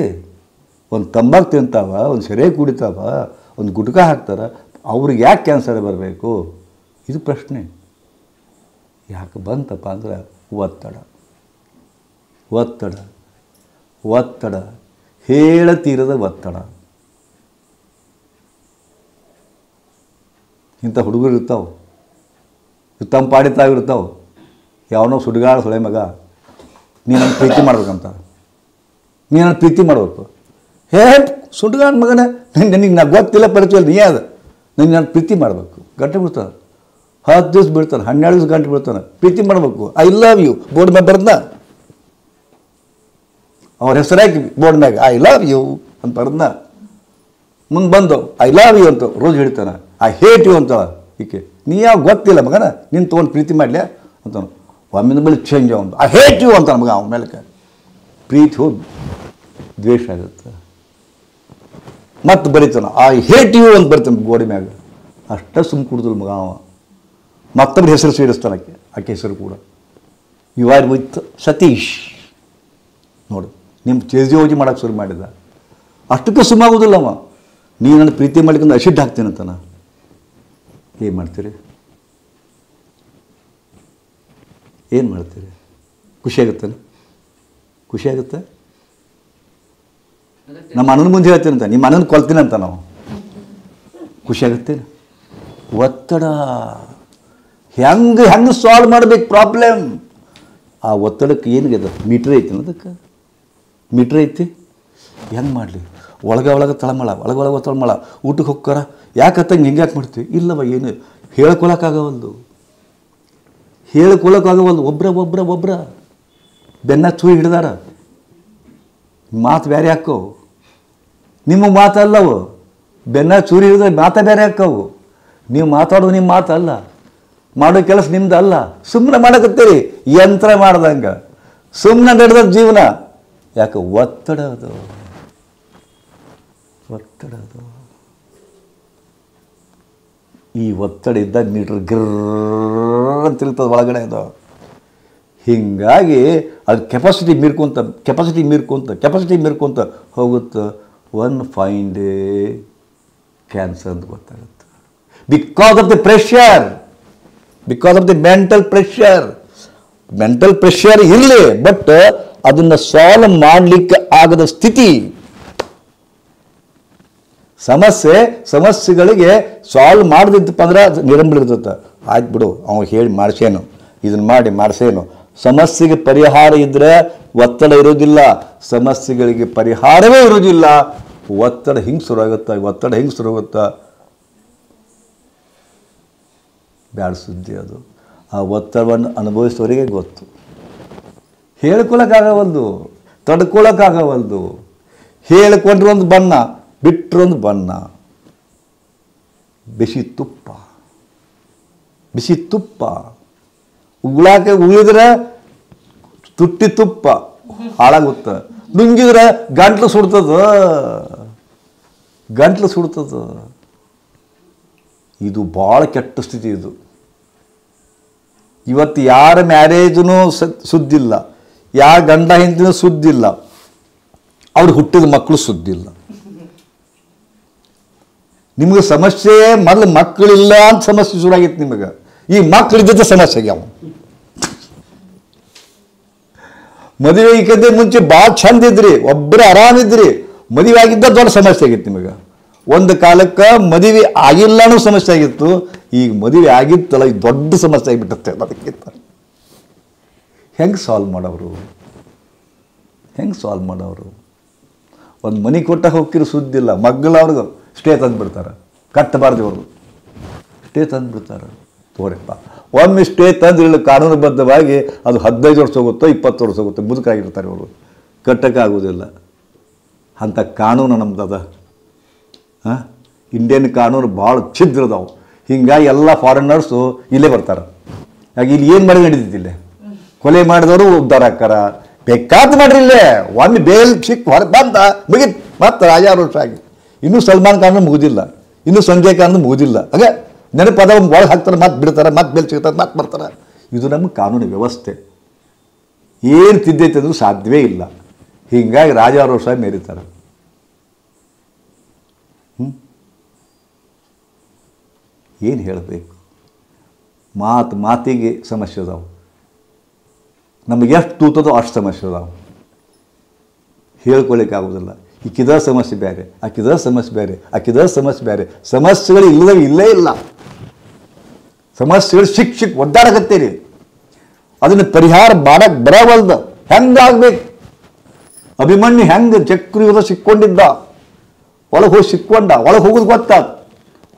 A: ಒಂದು ತಂಬಾಕು ತಿಂತಾವ, ಒಂದು ಶರೇ ಕುಡಿತಾವ, ಒಂದು ಗುಟ್ಕಾ ಹಾಕ್ತಾರೆ, ಅವ್ರಿಗೆ ಯಾಕೆ ಕ್ಯಾನ್ಸರ್ ಬರಬೇಕು? ಇದು ಪ್ರಶ್ನೆ. ಯಾಕೆ ಬಂತಪ್ಪ ಅಂದ್ರೆ ಒತ್ತಡ ಒತ್ತಡ ಒತ್ತಡ, ಹೇಳತೀರದ ಒತ್ತಡ. ಇಂಥ ಹುಡುಗರು ಇರ್ತಾವೆ, ತಮ್ಮ ಪಾಡಿ ತಾವಿರ್ತಾವೆ. ಯಾವನೋ ಸುಡುಗಾಡ ಸೊಳೆ ಮಗ ನೀನು ಪ್ರೀತಿ ಮಾಡ್ಬೇಕಂತ, ನೀನು ಪ್ರೀತಿ ಮಾಡಬೇಕು. ಹೇ ಸುಡ್ಗಾನ್ ಮಗನ, ನನಗೆ ನಾ ಗೊತ್ತಿಲ್ಲ ಪರಿಚಯ ನೀ ಅದು, ನನಗೆ ನಾನು ಪ್ರೀತಿ ಮಾಡಬೇಕು. ಗಂಟೆ ಬಿಡ್ತಾನೆ, 10 ದಿವಸ ಬಿಡ್ತಾನೆ, 12 ದಿವಸ ಗಂಟೆ ಬಿಡ್ತಾನೆ. ಪ್ರೀತಿ ಮಾಡಬೇಕು. ಐ ಲವ್ ಯು ಬೋರ್ಡ್ ಮ್ಯಾಗ ಬರ್ದ, ಅವ್ರ ಹೆಸರಾಕಿ ಬೋರ್ಡ್ ಮ್ಯಾಗ ಐ ಲವ್ ಯು ಅಂತ ಬರ್ದ. ಮುಂದೆ ಬಂದು ಐ ಲವ್ ಯು ಅಂತ ರೋಜ್ ಹೇಳ್ತಾನೆ, ಐ ಹೇಟ್ ಯು ಅಂತ ಈಕೆ. ನೀ ಯಾವ ಗೊತ್ತಿಲ್ಲ ಮಗನ, ನೀನು ತೊಗೊಂಡು ಪ್ರೀತಿ ಮಾಡಲಿ ಅಂತ. ಒಮ್ಮಿನ ಮೇಲೆ ಚೇಂಜ್ ಅವನು, ಐ ಹೇಟ್ ಯು ಅಂತ ಮಗ. ಅವನ ಮೇಲೆ ಪ್ರೀತಿ ಹೋಗಿ ದ್ವೇಷ ಆಗುತ್ತೆ. ಮತ್ತು ಬರೀತಾನೆ ಐ ಹೇಟ್ ಯು ಅಂತ ಬರ್ತಾನೆ ಗೋಡೆ ಮ್ಯಾಗ. ಅಷ್ಟ ಸುಮ್ಮ ಕುಡ್ದಲ್ ಮಗ ಅವ. ಮತ್ತೊಬ್ಬರ ಹೆಸರು ಸೇರಿಸ್ತಾನೆ ಆಕೆ ಹೆಸರು ಕೂಡ. You are with Satish. ನೋಡು, ನಿಮ್ಮ ತೇಜೋಜಿ ಮಾಡೋಕ್ಕೆ ಶುರು ಮಾಡಿದ. ಅಷ್ಟಕ್ಕೆ ಸುಮ್ಮಾಗೋದಿಲ್ಲ ಅವ. ನೀನು ನನ್ನ ಪ್ರೀತಿ ಮಾಡ್ಕೊಂಡು ಅಸಿಡ್ ಹಾಕ್ತೀನಿ ಅಂತಾನ. ಏನು ಮಾಡ್ತೀರಿ? ಏನು ಮಾಡ್ತೀರಿ? ಖುಷಿಯಾಗುತ್ತಾನೆ? ಖುಷಿಯಾಗುತ್ತೆ? ನಮ್ಮ ಅಣ್ಣನ ಮುಂದೆ ಹೇಳ್ತೀನಿ ಅಂತ, ನಿಮ್ಮ ಅಣ್ಣನ ಕೊಲ್ತೀನಿ ಅಂತ ನಾವು. ಖುಷಿಯಾಗುತ್ತೇನೆ? ಒತ್ತಡ ಹೆಂಗೆ ಸಾಲ್ವ್ ಮಾಡ್ಬೇಕು ಪ್ರಾಬ್ಲಮ್? ಆ ಒತ್ತಡಕ್ಕೆ ಏನಿದೆ? ಮೀಟ್ರ್ ಐತಿ ಅದಕ್ಕೆ, ಮೀಟ್ರ್ ಐತಿ. ಹೆಂಗೆ ಮಾಡಲಿ? ಒಳಗೆ ತಳಮಳ, ಒಳಗೆ ತಳಮಳ. ಊಟಕ್ಕೆ ಹೋಗ್ತಾರ, ಯಾಕತ್ತಂಗೆ ಹಿಂಗೆ ಯಾಕೆ ಮಾಡ್ತೀವಿ? ಇಲ್ಲವ, ಏನು ಹೇಳ್ಕೊಳಕ್ಕಾಗವಲ್ದು, ಒಬ್ರ ಬೆನ್ನ ಚೂರಿ ಹಿಡ್ದಾರ. ಮಾತು ಬೇರೆ ಹಾಕವು, ನಿಮ್ಮ ಮಾತಲ್ಲವು. ಬೆನ್ನ ಚೂರಿ ಹಿಡಿದ್ರೆ ಮಾತು ಬೇರೆ ಹಾಕವು. ನೀವು ಮಾತಾಡೋದು ನಿಮ್ಮ ಮಾತಲ್ಲ, ಮಾಡೋ ಕೆಲಸ ನಿಮ್ದು ಅಲ್ಲ. ಸುಮ್ಮನೆ ಮಾಡಕತ್ತೀರಿ ಯಂತ್ರ ಮಾಡ್ದಂಗೆ, ಸುಮ್ಮನೆ ನಡೆದ ಜೀವನ. ಯಾಕೆ? ಒತ್ತಡ ಅದು. ಈ ಒತ್ತಡ ಇದ್ದಾಗ ಮೀಟ್ರ್ ಗಿರ್ರ ಅಂತ ತಿಳ್ತದೆ ಒಳಗಡೆ ಅದು. ಹೀಗಾಗಿ ಅದು ಕೆಪಾಸಿಟಿ ಮೀರ್ಕೊಂತ ಹೋಗುತ್ತೆ. ಒನ್ ಫೈನ್ ಡೇ ಕ್ಯಾನ್ಸರ್ ಅಂತ ಗೊತ್ತಾಗುತ್ತೆ. Because of the pressure, because of the mental pressure ಇರಲಿ, ಬಟ್ ಅದನ್ನು ಸಾಲ್ವ್ ಮಾಡಲಿಕ್ಕೆ ಆಗದ ಸ್ಥಿತಿ. ಸಮಸ್ಯೆಗಳಿಗೆ ಸಾಲ್ವ್ ಮಾಡದಿದ್ದಪ್ಪ ಅಂದ್ರೆ ಅದು ನಿರಂಬಿರ್ತದೆ. ಆಯ್ತು ಬಿಡು, ಅವ್ನು ಹೇಳಿ ಮಾಡಿಸೇನು, ಇದನ್ನು ಮಾಡಿ ಮಾಡಿಸೇನು. ಸಮಸ್ಯೆಗೆ ಪರಿಹಾರ ಇದ್ದರೆ ಒತ್ತಡ ಇರೋದಿಲ್ಲ, ಸಮಸ್ಯೆಗಳಿಗೆ ಪರಿಹಾರವೇ ಇರೋದಿಲ್ಲ. ಒತ್ತಡ ಹಿಂಗೆ ಶುರುವಾಗುತ್ತಾ ಬ್ಯಾಡ ಸುದ್ದಿ ಅದು. ಆ ಒತ್ತಡವನ್ನು ಅನುಭವಿಸೋರಿಗೆ ಗೊತ್ತು. ಹೇಳ್ಕೊಳಕ್ಕಾಗವಲ್ದು, ತಡ್ಕೊಳಕ್ಕಾಗವಲ್ದು. ಹೇಳಿಕೊಂಡ್ರೆ ಒಂದು ಬಣ್ಣ, ಬಿಟ್ಟರೊಂದು ಬಣ್ಣ. ಬಿಸಿ ತುಪ್ಪ ಉಗುಳಾಕೆ ಉಳಿದ್ರೆ ತುಟ್ಟಿ ತುಪ್ಪ ಹಾಳಾಗುತ್ತೆ. ನುಂಗಿದ್ರೆ ಗಂಟ್ಲು ಸುಡ್ತದ. ಇದು ಭಾಳ ಕೆಟ್ಟ ಸ್ಥಿತಿ ಇದು. ಇವತ್ತು ಯಾರ ಮ್ಯಾರೇಜೂ ಸುದ್ದಿಲ್ಲ, ಯಾರ ಗಂಡ ಹೆಂಡತಿನೂ ಸುದ್ದಿಲ್ಲ, ಅವ್ರು ಹುಟ್ಟಿದ ಮಕ್ಕಳು ಸುದ್ದಿಲ್ಲ. ನಿಮಗೆ ಸಮಸ್ಯೆ ಮೊದಲು ಮಕ್ಕಳಿಲ್ಲ ಅಂತ ಸಮಸ್ಯೆ ಶುರುವಾಗಿತ್ತು ನಿಮಗೆ. ಈ ಮಕ್ಕಳಿದ್ದ ಸಮಸ್ಯೆ ಆಗ್ಯಾವ. ಮದುವೆ ಈಗದೆ ಮುಂಚೆ ಭಾಳ ಚಂದ ಇದ್ರಿ, ಒಬ್ಬರೇ ಆರಾಮಿದ್ರಿ. ಮದುವೆ ಆಗಿದ್ದ ದೊಡ್ಡ ಸಮಸ್ಯೆ ಆಗಿತ್ತು ನಿಮಗೆ. ಒಂದು ಕಾಲಕ್ಕೆ ಮದುವೆ ಆಗಿಲ್ಲ ಅನ್ನೋ ಸಮಸ್ಯೆ ಆಗಿತ್ತು. ಈಗ ಮದುವೆ ಆಗಿತ್ತಲ್ಲ, ಈ ದೊಡ್ಡ ಸಮಸ್ಯೆ ಆಗಿಬಿಟ್ಟತ್ತೆ. ಅದಕ್ಕಿಂತ ಹೆಂಗೆ ಸಾಲ್ವ್ ಮಾಡೋರು? ಒಂದು ಮನೆ ಕೊಟ್ಟ ಹೋಗಿರೋ ಸುದ್ದಿಲ್ಲ, ಮಗ್ಗಳವ್ರಿಗೆ ಸ್ಟೇ ತಂದುಬಿಡ್ತಾರೆ. ಕಟ್ಟಬಾರ್ದು ಅವ್ರಿಗೆ ಸ್ಟೇ ತಂದುಬಿಡ್ತಾರೆ. ತೋರಿಪ್ಪ, ಒಮ್ಮೆ ಸ್ಟೇ ತಂದಿರಲಿಲ್ಲ ಕಾನೂನುಬದ್ಧವಾಗಿ ಅದು 15 ವರ್ಷ ಹೋಗುತ್ತೋ 20 ವರ್ಷ ಹೋಗುತ್ತೋ, ಮುದುಕಾಗಿರ್ತಾರೆ ಅವರು. ಕಟ್ಟಕ್ಕಾಗೋದಿಲ್ಲ. ಅಂಥ ಕಾನೂನು ನಮ್ದದ. ಇಂಡಿಯನ್ ಕಾನೂನು ಭಾಳ ಛಿದ್ರದಾವು. ಹಿಂಗಾಗಿ ಎಲ್ಲ ಫಾರಿನರ್ಸು ಇಲ್ಲೇ ಬರ್ತಾರೆ. ಹಾಗೆ ಇಲ್ಲಿ ಏನು ಮಾಡಿ ನಡೀತಿದ್ದಿಲ್ಲ. ಕೊಲೆ ಮಾಡಿದವರು ಉದ್ಧಾರ ಹಾಕಾರ, ಬೇಕಾದ ಮಾಡ್ರಿ ಇಲ್ಲೇ. ಒಮ್ಮೆ ಬೇಲ್ ಸಿಕ್ಕ ಹೊರಗೆ ಬಂದ ಮುಗಿತು, ಮತ್ತೆ 1000 ವರ್ಷ ಆಗಿ. ಇನ್ನೂ ಸಲ್ಮಾನ್ ಖಾನ್ ಮುಗಿದಿಲ್ಲ, ಇನ್ನೂ ಸಂಜಯ್ ಖಾನ್ ಮುಗಿದಿಲ್ಲ. ಹಾಗೆ ನೆನಪದ ಒಳಗೆ ಹಾಕ್ತಾರೆ, ಮತ್ತೆ ಬಿಡ್ತಾರೆ, ಮತ್ತೆ ಬೇಲ್ ಸಿಗ್ತಾರೆ, ಮತ್ತೆ ಬರ್ತಾರೆ. ಇದು ನಮ್ಮ ಕಾನೂನು ವ್ಯವಸ್ಥೆ. ಏನು ತಿದ್ದೈತೆ ಅಂದ್ರೂ ಸಾಧ್ಯವೇ ಇಲ್ಲ. ಹೀಗಾಗಿ 1000 ವರ್ಷ ಮೇರಿತಾರೆ. ಏನು ಹೇಳಬೇಕು? ಮಾತಿಗೆ ಸಮಸ್ಯೆ ಅದಾವೆ. ನಮಗೆ ಎಷ್ಟು ತೂತದೋ ಅಷ್ಟು ಸಮಸ್ಯೆ ಅದಾವೆ. ಹೇಳ್ಕೊಳ್ಳಿಕ್ಕೆ ಆಗೋದಿಲ್ಲ. ಈಕಿದ ಸಮಸ್ಯೆ ಬೇರೆ, ಆಕಿದ ಸಮಸ್ಯೆ ಬೇರೆ. ಸಮಸ್ಯೆಗಳು ಇಲ್ಲೇ ಇಲ್ಲ. ಸಮಸ್ಯೆಗಳು ಸಿಕ್ಕ ಒದ್ದಾಡಕತ್ತೀರಿ. ಅದನ್ನು ಪರಿಹಾರ ಮಾಡಕ್ಕೆ ಬರವಲ್ದು. ಹೆಂಗಾಗಬೇಕು? ಅಭಿಮನ್ಯು ಹೆಂಗೆ ಚಕ್ರವ್ಯೂಹ ಸಿಕ್ಕೊಂಡಿದ್ದ, ಒಳಗೆ ಹೋಗಿ ಸಿಕ್ಕೊಂಡ, ಒಳಗೆ ಹೋಗೋದು ಗೊತ್ತಾದ,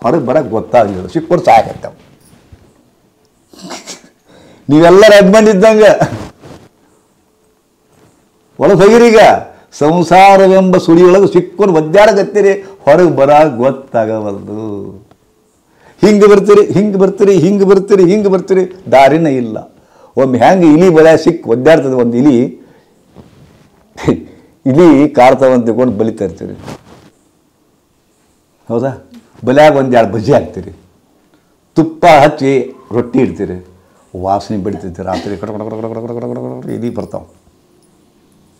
A: ಹೊರಗೆ ಬರೋಕ್ಕೆ ಗೊತ್ತಾಗಲಿಲ್ಲ, ಸಿಕ್ಕೊಂಡು ಸಾಯಕತ್ತಾವ. ನೀವೆಲ್ಲರೂ ಅಭಿಮನ್ಯು ಇದ್ದಂಗೆ ಒಳಗೆ ಹೋಗಿರೀಗ, ಸಂಸಾರವೆಂಬ ಸುಳಿಯೊಳಗೆ ಸಿಕ್ಕೊಂಡು ಒದ್ದಾಡಕತ್ತೀರಿ, ಹೊರಗೆ ಬರಾಗ ಗೊತ್ತಾಗವಲ್ದು. ಹಿಂಗೆ ಬರ್ತೀರಿ, ಹಿಂಗೆ ಬರ್ತೀರಿ, ಹಿಂಗೆ ಬರ್ತೀರಿ, ಹಿಂಗೆ ಬರ್ತೀರಿ, ದಾರಿನೇ ಇಲ್ಲ. ಒಮ್ಮೆ ಹೆಂಗೆ ಇಲಿ ಬಲೆ ಸಿಕ್ಕಿ ಒದ್ದಾಡ್ತದೆ, ಒಂದು ಇಲಿ ಕಾಡ್ತಾವಂತ ತಿಳ್ಕೊಂಡು ಬಲಿತಾ ಇರ್ತೀರಿ, ಹೌದಾ? ಬಲ್ಯಾಗ ಒಂದೆರಡು ಬಜ್ಜಿ ಹಾಕ್ತೀರಿ, ತುಪ್ಪ ಹಚ್ಚಿ ರೊಟ್ಟಿ ಇಡ್ತೀರಿ, ವಾಸನೆ ಬೆಳಿತೈತಿ. ರಾತ್ರಿ ಕಡ ಕಡ ಕಡ ಕಡ ಕಡ ಕಡ ಕಡ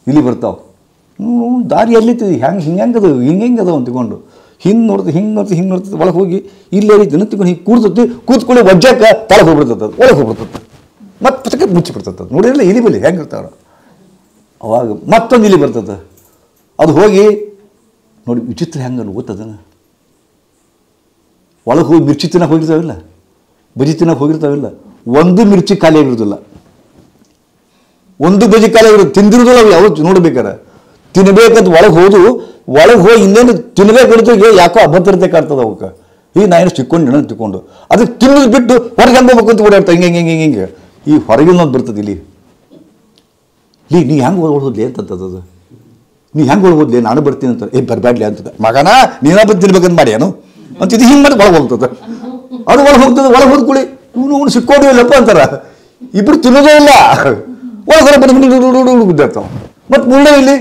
A: ಇಲಿ ಬರ್ತಾವೆ. ದಾರಿ ಎಲ್ಲಿರ್ತದೆ, ಹಿಂಗದು ಹಿಂಗದು ಅಂತ್ಕೊಂಡು ಹಿಂಗೆ ನೋಡ್ತದೆ, ಒಳಗೆ ಹೋಗಿ ಇಲ್ಲೇ ರೀತಿ ನಿಂತ್ಕೊಂಡು ಹಿಂಗೆ ಕೂತ್ಕೊಳ್ಳಿ ವಜ್ಜಕ್ಕೆ ತಳಗೆ ಹೋಗ್ಬಿಡ್ತದೆ, ಒಳಗೆ ಹೋಗ್ಬಿಡ್ತದೆ, ಮತ್ತೆ ಪುಸ್ತಕ ಮುಚ್ಚಿ ಬಿಡ್ತದೆ. ನೋಡಿರಲ್ಲ ಇಲಿ ಬಲಿ ಹೆಂಗೆ ಇರ್ತಾವ. ಅವಾಗ ಮತ್ತೊಂದು ಇಲಿ ಬರ್ತದೆ, ಅದು ಹೋಗಿ ನೋಡಿ ವಿಚಿತ್ರ ಹೆಂಗೆ ಗೊತ್ತದನ್ನು, ಒಳಗೆ ಹೋಗಿ ಮಿರ್ಚಿ ತಿನ್ನಕ್ಕೆ ಹೋಗಿರ್ತಾವಿಲ್ಲ, ಬಜಿ ತಿನ್ನಕ್ಕೆ ಹೋಗಿರ್ತಾವಿಲ್ಲ, ಒಂದು ಮಿರ್ಚಿ ಖಾಲಿ ಆಗಿರೋದಿಲ್ಲ, ಒಂದು ಬಜಿ ಖಾಲಿ ಆಗಿರೋದು ತಿಂದಿರೋದಿಲ್ಲ. ಅವು ಯಾವತ್ತು ನೋಡ್ಬೇಕಾರೆ ತಿನ್ಬೇಕಂತ ಒಳಗೆ ಹೋಗಿ ಇನ್ನೇನು ತಿನ್ಬೇಕು ಯಾಕೋ ಅಭದ್ರತೆ ಕಾಡ್ತದೆ ಅವಕ್ಕೆ. ಈಗ ನಾ ಏನು ತಿಕ್ಕೊಂಡು ಅದಕ್ಕೆ ತಿನ್ನೋದು ಬಿಟ್ಟು ಹೊರಗೆ ಹೆಂಗೆ ಹೋಗ್ಬೇಕು ಅಂತ ಓಡಾಡ್ತಾ ಹಿಂಗೆ ಈ ಹೊರಗಿನೊಂದು ಬರ್ತದೆ ಇಲ್ಲಿ ನೀ ಹೆಂಗೆ ಓಡೋದ್ಲಿ ಅಂತದ್ದು, ನೀ ಹೆಂಗೆ ಓಡ್ಬೋದ್ಲಿ, ನಾನು ಬರ್ತೀನಿ ಅಂತ, ಬರಬೇಡ್ಲಿ ಅಂತದ, ಮಗನ ನೀನ ಬಂದು ತಿನ್ಬೇಕಂತ ಮಾಡಿ ಏನು ಅಂತ ಇದು ಹಿಂಗೆ ಮಾಡಿ ಒಳಗೆ ಹೋಗ್ತದೆ, ಅದು ಒಳಗೆ ಹೋಗ್ತದೆ. ಒಳಗೆ ಹೋದ್ಕೊಳ್ಳಿ ಇವನು ಸಿಕ್ಕೊಂಡು ಇಲ್ಲಪ್ಪ ಅಂತಾರ, ಇಬ್ಬರು ತಿನ್ನೋದೇ ಇಲ್ಲ, ಒಳಗೆ ಬಂದು ಬಿದ್ದಾಡ್ತಾವ. ಮತ್ತು ಮುಳ್ಳೆ ಇಲ್ಲಿ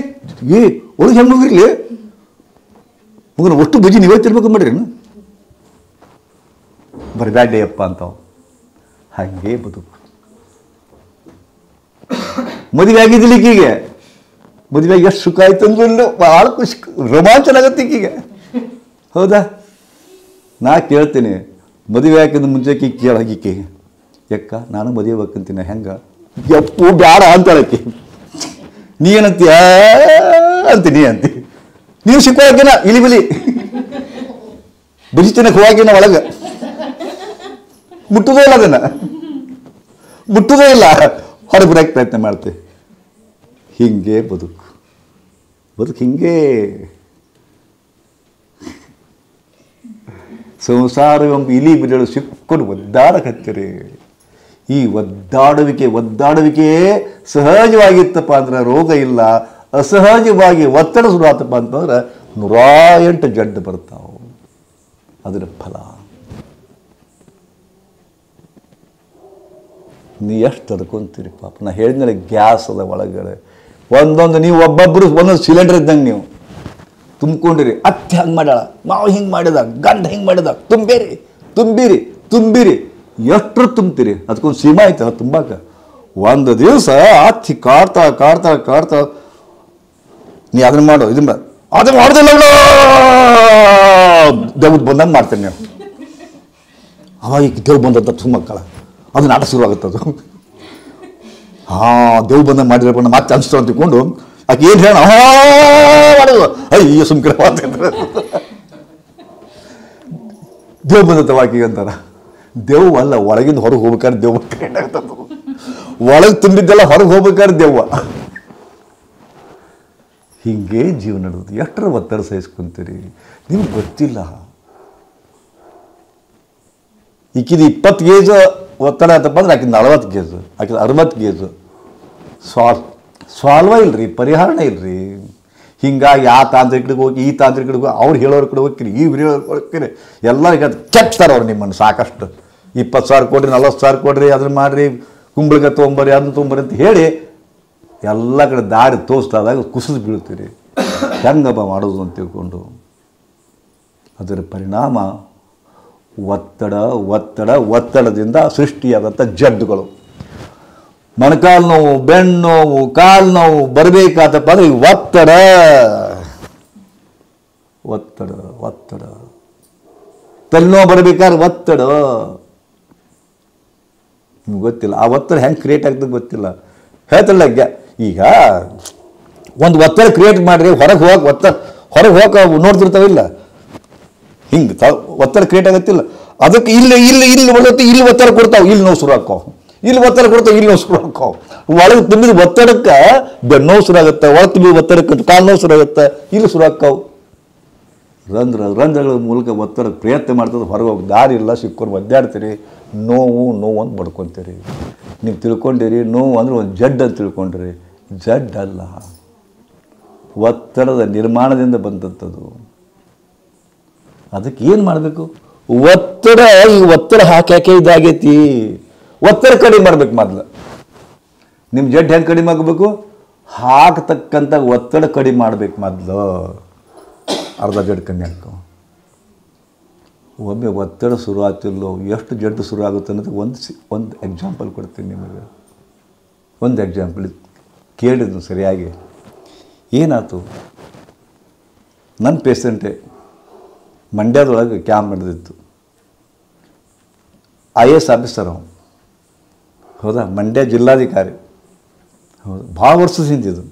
A: ಒಳಗೆ ಹೆಂಗೆ ಹೋಗಿರ್ಲಿ ಮಗನ ಒಟ್ಟು ಬಜ್ಜಿ ನೀವೇ ತಿನ್ಬೇಕು ಮಾಡ್ರಿ, ಬರಬೇಡ್ಲಿ ಅಪ್ಪ ಅಂತಾವ. ಹಾಗೆ ಬದುಕು. ಮದುವೆ ಆಗಿದ್ದಿಲ್ಲ ಈಗೀಗೆ, ಮದುವೆಗೆ ಎಷ್ಟು ಸುಖ ಆಯ್ತು ಅಂದ್ರೆ ಭಾಳ ಖುಷಿ, ರೋಮಾಂಚನ ಆಗತ್ತೆ ಈಗೀಗ, ಹೌದಾ? ನಾ ಕೇಳ್ತೀನಿ, ಮದುವೆ ಹಾಕಿದ ಮುಂಚೆಕಿ ಕೇಳಾಗಿಕ್ಕೆ, ಯಾಕ ನಾನು ಮದುವೆ ಬೇಕಂತೀನಿ, ಹೆಂಗೆ ಎಪ್ಪು ಬೇಡ ಅಂತಾಳಕ್ಕೆ, ನೀ ಏನಂತೀಯ ಅಂತೀನಿ ನೀನು ಸಿಕ್ಕೋಕಿನ ಇಲಿ ಬಲಿ ತಿನ್ನಕ್ಕೆ ಹೋಗಿನ ಒಳಗೆ ಮುಟ್ಟುದೇ ಇಲ್ಲ, ಅದನ್ನು ಮುಟ್ಟುದೇ ಇಲ್ಲ, ಹೊರಗೆ ಬರೋಕ್ಕೆ ಪ್ರಯತ್ನ ಮಾಡ್ತೀವಿ. ಹಿಂಗೆ ಬದುಕು ಹಿಂಗೆ. ಸಂಸಾರವೆಂಬ ಇಲಿ ಬಿಡಲು ಸಿಕ್ಕೊಂಡು ಒದ್ದಾಡಕತ್ತೀರಿ. ಈ ಒದ್ದಾಡುವಿಕೆಯೇ ಸಹಜವಾಗಿತ್ತಪ್ಪ ಅಂದ್ರೆ ರೋಗ ಇಲ್ಲ, ಅಸಹಜವಾಗಿ ಒತ್ತಡ ಶುರು ಆತಪ್ಪ ಅಂತಂದ್ರೆ 108 ಜಡ್ಡು ಬರ್ತಾವೆ. ಅದರ ಫಲ ನೀ ಎಷ್ಟು ತಡ್ಕೊಂತೀರಿ ಪಾಪ. ನಾ ಹೇಳಿದ್ಮೇಲೆ ಗ್ಯಾಸ್ ಅದ ಒಳಗಡೆ, ಒಂದೊಂದು ನೀವು ಒಬ್ಬೊಬ್ಬರು ಒಂದೊಂದು ಸಿಲಿಂಡರ್ ಇದ್ದಂಗೆ ನೀವು ತುಂಬಿಕೊಂಡಿರಿ. ಅತ್ತೆ ಹಂಗೆ ಮಾಡ್ಯಾಳ, ಮಾವು ಹಿಂಗೆ ಮಾಡಿದ, ಗಂಡ ಹಿಂಗೆ ಮಾಡಿದ, ತುಂಬಿರಿ ಎಷ್ಟು ತುಂಬ್ತೀರಿ? ಅದಕ್ಕೊಂದು ಸೀಮಾ ಐತಲ್ಲ ತುಂಬಾಕ. ಒಂದು ದಿವಸ ಅತ್ತಿ ಕಾಡ್ತಾ ನೀ ಅದನ್ನ ಮಾಡು, ಇದನ್ನ ಅದು ಮಾಡೋದಿಲ್ಲ, ದೇವ್ದು ಬಂದಂಗೆ ಮಾಡ್ತೇನೆ ನೀವು. ಅವಾಗ ಈಗ ದೇವ್ ಬಂದಂತ ಮಕ್ಕಳ ಅದು ನಾಟ ಶುರುವಾಗುತ್ತದು. ದೇವ್ ಬಂದಂಗೆ ಮಾಡಿದ್ರಪ್ಪ ಮತ್ತೆ ಅನ್ಸ್ತು ಅಂತಿಕೊಂಡು ಆಕೆ ಏನು ಹೇಳ ಮಾಡೋದು, ಅಯ್ಯೋ ಸುಮ್ಕಿರ ದೇವ್ ಬಂದತ್ತವ ಆಕೆಗೆ ಅಂತಾರ. ದೇವ್ ಅಲ್ಲ, ಒಳಗಿಂದ ಹೊರಗೆ ಹೋಗ್ಬೇಕಾದ್ರೆ ದೇವ್ ಏನಾಗ್ತದ, ಒಳಗೆ ತುಂಬಿದ್ದೆಲ್ಲ ಹೊರಗೆ ಹೋಗ್ಬೇಕಾದ್ರೆ ದೇವ್ವ. ಹಿಂಗೆ ಜೀವನ ನಡೆದು ಎಷ್ಟರ ಒತ್ತಡ ಸಹಿಸ್ಕೊಂತೀರಿ ನಿಮ್ಗೆ ಗೊತ್ತಿಲ್ಲ. ಈಕಿದು 20 ಗೇಜ್ ಒತ್ತಡ ಆಯ್ತಪ್ಪ ಅಂದ್ರೆ ಆಕಿದ 40 ಗೇಜ್, ಆಕಿದ 60 ಗೇಜ್. ಸಾಲ್ವ ಇಲ್ರಿ, ಪರಿಹಾರನೇ ಇಲ್ರಿ. ಹಿಂಗಾಗಿ ಆ ತಾಂತ್ರಿಕರಿಗೆ ಹೋಗಿ ಈ ತಾಂತ್ರಿಕರಿಗೆ ಹೋಗಿ ಅವ್ರು ಹೇಳೋರ ಕಡೆ ಹೋಗ್ತೀರಿ, ಇವ್ರು ಹೇಳೋರು ಹೋಗ್ತೀರಿ, ಎಲ್ಲರಿಗೆ ಅದು ಕೆಚ್ತಾರೆ ಅವ್ರು ನಿಮ್ಮನ್ನು ಸಾಕಷ್ಟು. 20,000 ಕೊಡ್ರಿ, 40,000 ಕೊಡ್ರಿ, ಅದನ್ನ ಮಾಡಿರಿ, ಕುಂಬಳಿಗೆ ತೊಗೊಂಬರ್ರಿ, ಅದನ್ನ ತೊಗೊಂಬರ್ರಿ ಅಂತ ಹೇಳಿ ಎಲ್ಲ ಕಡೆ ದಾರಿ ತೋರಿಸ್ತಾದಾಗ ಕುಸಿದು ಬೀಳ್ತೀರಿ. ಹೆಂಗಪ್ಪ ಮಾಡೋದು ಅಂತ ತಿಳ್ಕೊಂಡು ಅದರ ಪರಿಣಾಮ ಒತ್ತಡದಿಂದ ಸೃಷ್ಟಿಯಾದಂಥ ಜಡ್ಡುಗಳು. ಮೊಣಕಾಲು ನೋವು, ಬೆನ್ನು ನೋವು, ಕಾಲು ನೋವು ಬರಬೇಕಾದಪ್ಪ ಅಂದರೆ ಒತ್ತಡ. ತಲೆನೋವು ಬರಬೇಕಾದ್ರೆ ಒತ್ತಡ. ನಿಮ್ಗೆ ಗೊತ್ತಿಲ್ಲ ಆ ಒತ್ತಡ ಹೆಂಗೆ ಕ್ರಿಯೇಟ್ ಆಗ್ತದೆ ಗೊತ್ತಿಲ್ಲ. ಹೇಳ್ತಿಲ್ಲ ಈಗ ಒಂದು ಒತ್ತಡ ಕ್ರಿಯೇಟ್ ಮಾಡಿರಿ, ಹೊರಗೆ ಹೋಗಕ್ಕೆ ನೋಡ್ತಿರ್ತಾವಿಲ್ಲ, ಹಿಂಗೆ ಒತ್ತಡ ಕ್ರಿಯೇಟ್ ಆಗತ್ತಿಲ್ಲ. ಅದಕ್ಕೆ ಇಲ್ಲಿ ಒತ್ತಡ ಕೊಡ್ತಾವೆ, ಇಲ್ಲಿ ನೋವು ಶುರು ಹಾಕೋ. ಇಲ್ಲಿ ಒತ್ತಡ ಕೊಡ್ತಾವೆ, ಇಲ್ಲಿ ನೋವು ಶುರು ಹಾಕಾವು. ಒಳಗೆ ತುಂಬಿದ ಒತ್ತಡಕ್ಕೆ ಬೆನ್ನೋವು ಶುರು ಆಗುತ್ತೆ, ಒಳಗೆ ತುಂಬಿದ ಒತ್ತಡಕ್ಕೆ ಕಾಲು ನೋವು ಶುರು ಆಗುತ್ತೆ, ಇಲ್ಲಿ ಶುರು ಹಾಕಾವು. ರಂಧ್ರಗಳ ಮೂಲಕ ಒತ್ತಡ ಪ್ರಯತ್ನ ಮಾಡ್ತದೆ, ಹೊರಗೆ ಹೋಗಿ ದಾರಿ ಇಲ್ಲ, ಸಿಕ್ಕೊಂಡು ಒದ್ದಾಡ್ತೀರಿ, ನೋವು ಅಂತ ಬಡ್ಕೊತೀರಿ. ನೀವು ತಿಳ್ಕೊಂಡಿರಿ ನೋವು ಅಂದರೆ ಒಂದು ಜಡ್ ಅಂತ ತಿಳ್ಕೊಂಡ್ರಿ, ಜಡ್ ಅಲ್ಲ, ಒತ್ತಡದ ನಿರ್ಮಾಣದಿಂದ ಬಂದದ್ದು. ಅದಕ್ಕೆ ಏನು ಮಾಡಬೇಕು? ಒತ್ತಡ ಹಾಕಿ ಇದಾಗೈತಿ, ಒತ್ತಡ ಕಡಿಮೆ ಮಾಡ್ಬೇಕು. ಮೊದಲು ನಿಮ್ಮ ಜಡ್ ಹೆಂಗೆ ಕಡಿಮೆ ಆಗಬೇಕು? ಹಾಕತಕ್ಕಂಥ ಒತ್ತಡ ಕಡಿಮೆ ಮಾಡ್ಬೇಕು. ಮೊದಲು ಅರ್ಧ ಜಡ್ ಕಮ್ಮಿ ಹಾಕೋ. ಒಮ್ಮೆ ಒತ್ತಡ ಶುರು ಆಗ್ತಿಲ್ಲೋ, ಎಷ್ಟು ಜಡ್ಡು ಶುರು ಆಗುತ್ತೆ ಅನ್ನೋದು ಒಂದು ಎಕ್ಸಾಂಪಲ್ ಕೊಡ್ತೀನಿ ನಿಮಗೆ. ಒಂದು ಎಕ್ಸಾಂಪಲ್ ಕೇಳಿದ್ದು ಸರಿಯಾಗಿ. ಏನಾಯ್ತು? ನನ್ನ ಪೇಷಂಟೇ ಮಂಡ್ಯದೊಳಗೆ ಕ್ಯಾಂಪ್ ನಡೆದಿತ್ತು. IAS ಆಫೀಸರ್ ಅವನು, ಹೌದಾ, ಮಂಡ್ಯ ಜಿಲ್ಲಾಧಿಕಾರಿ, ಹೌದು, ಭಾಳ ವರ್ಷದ ಹಿಂದಿದ್ದು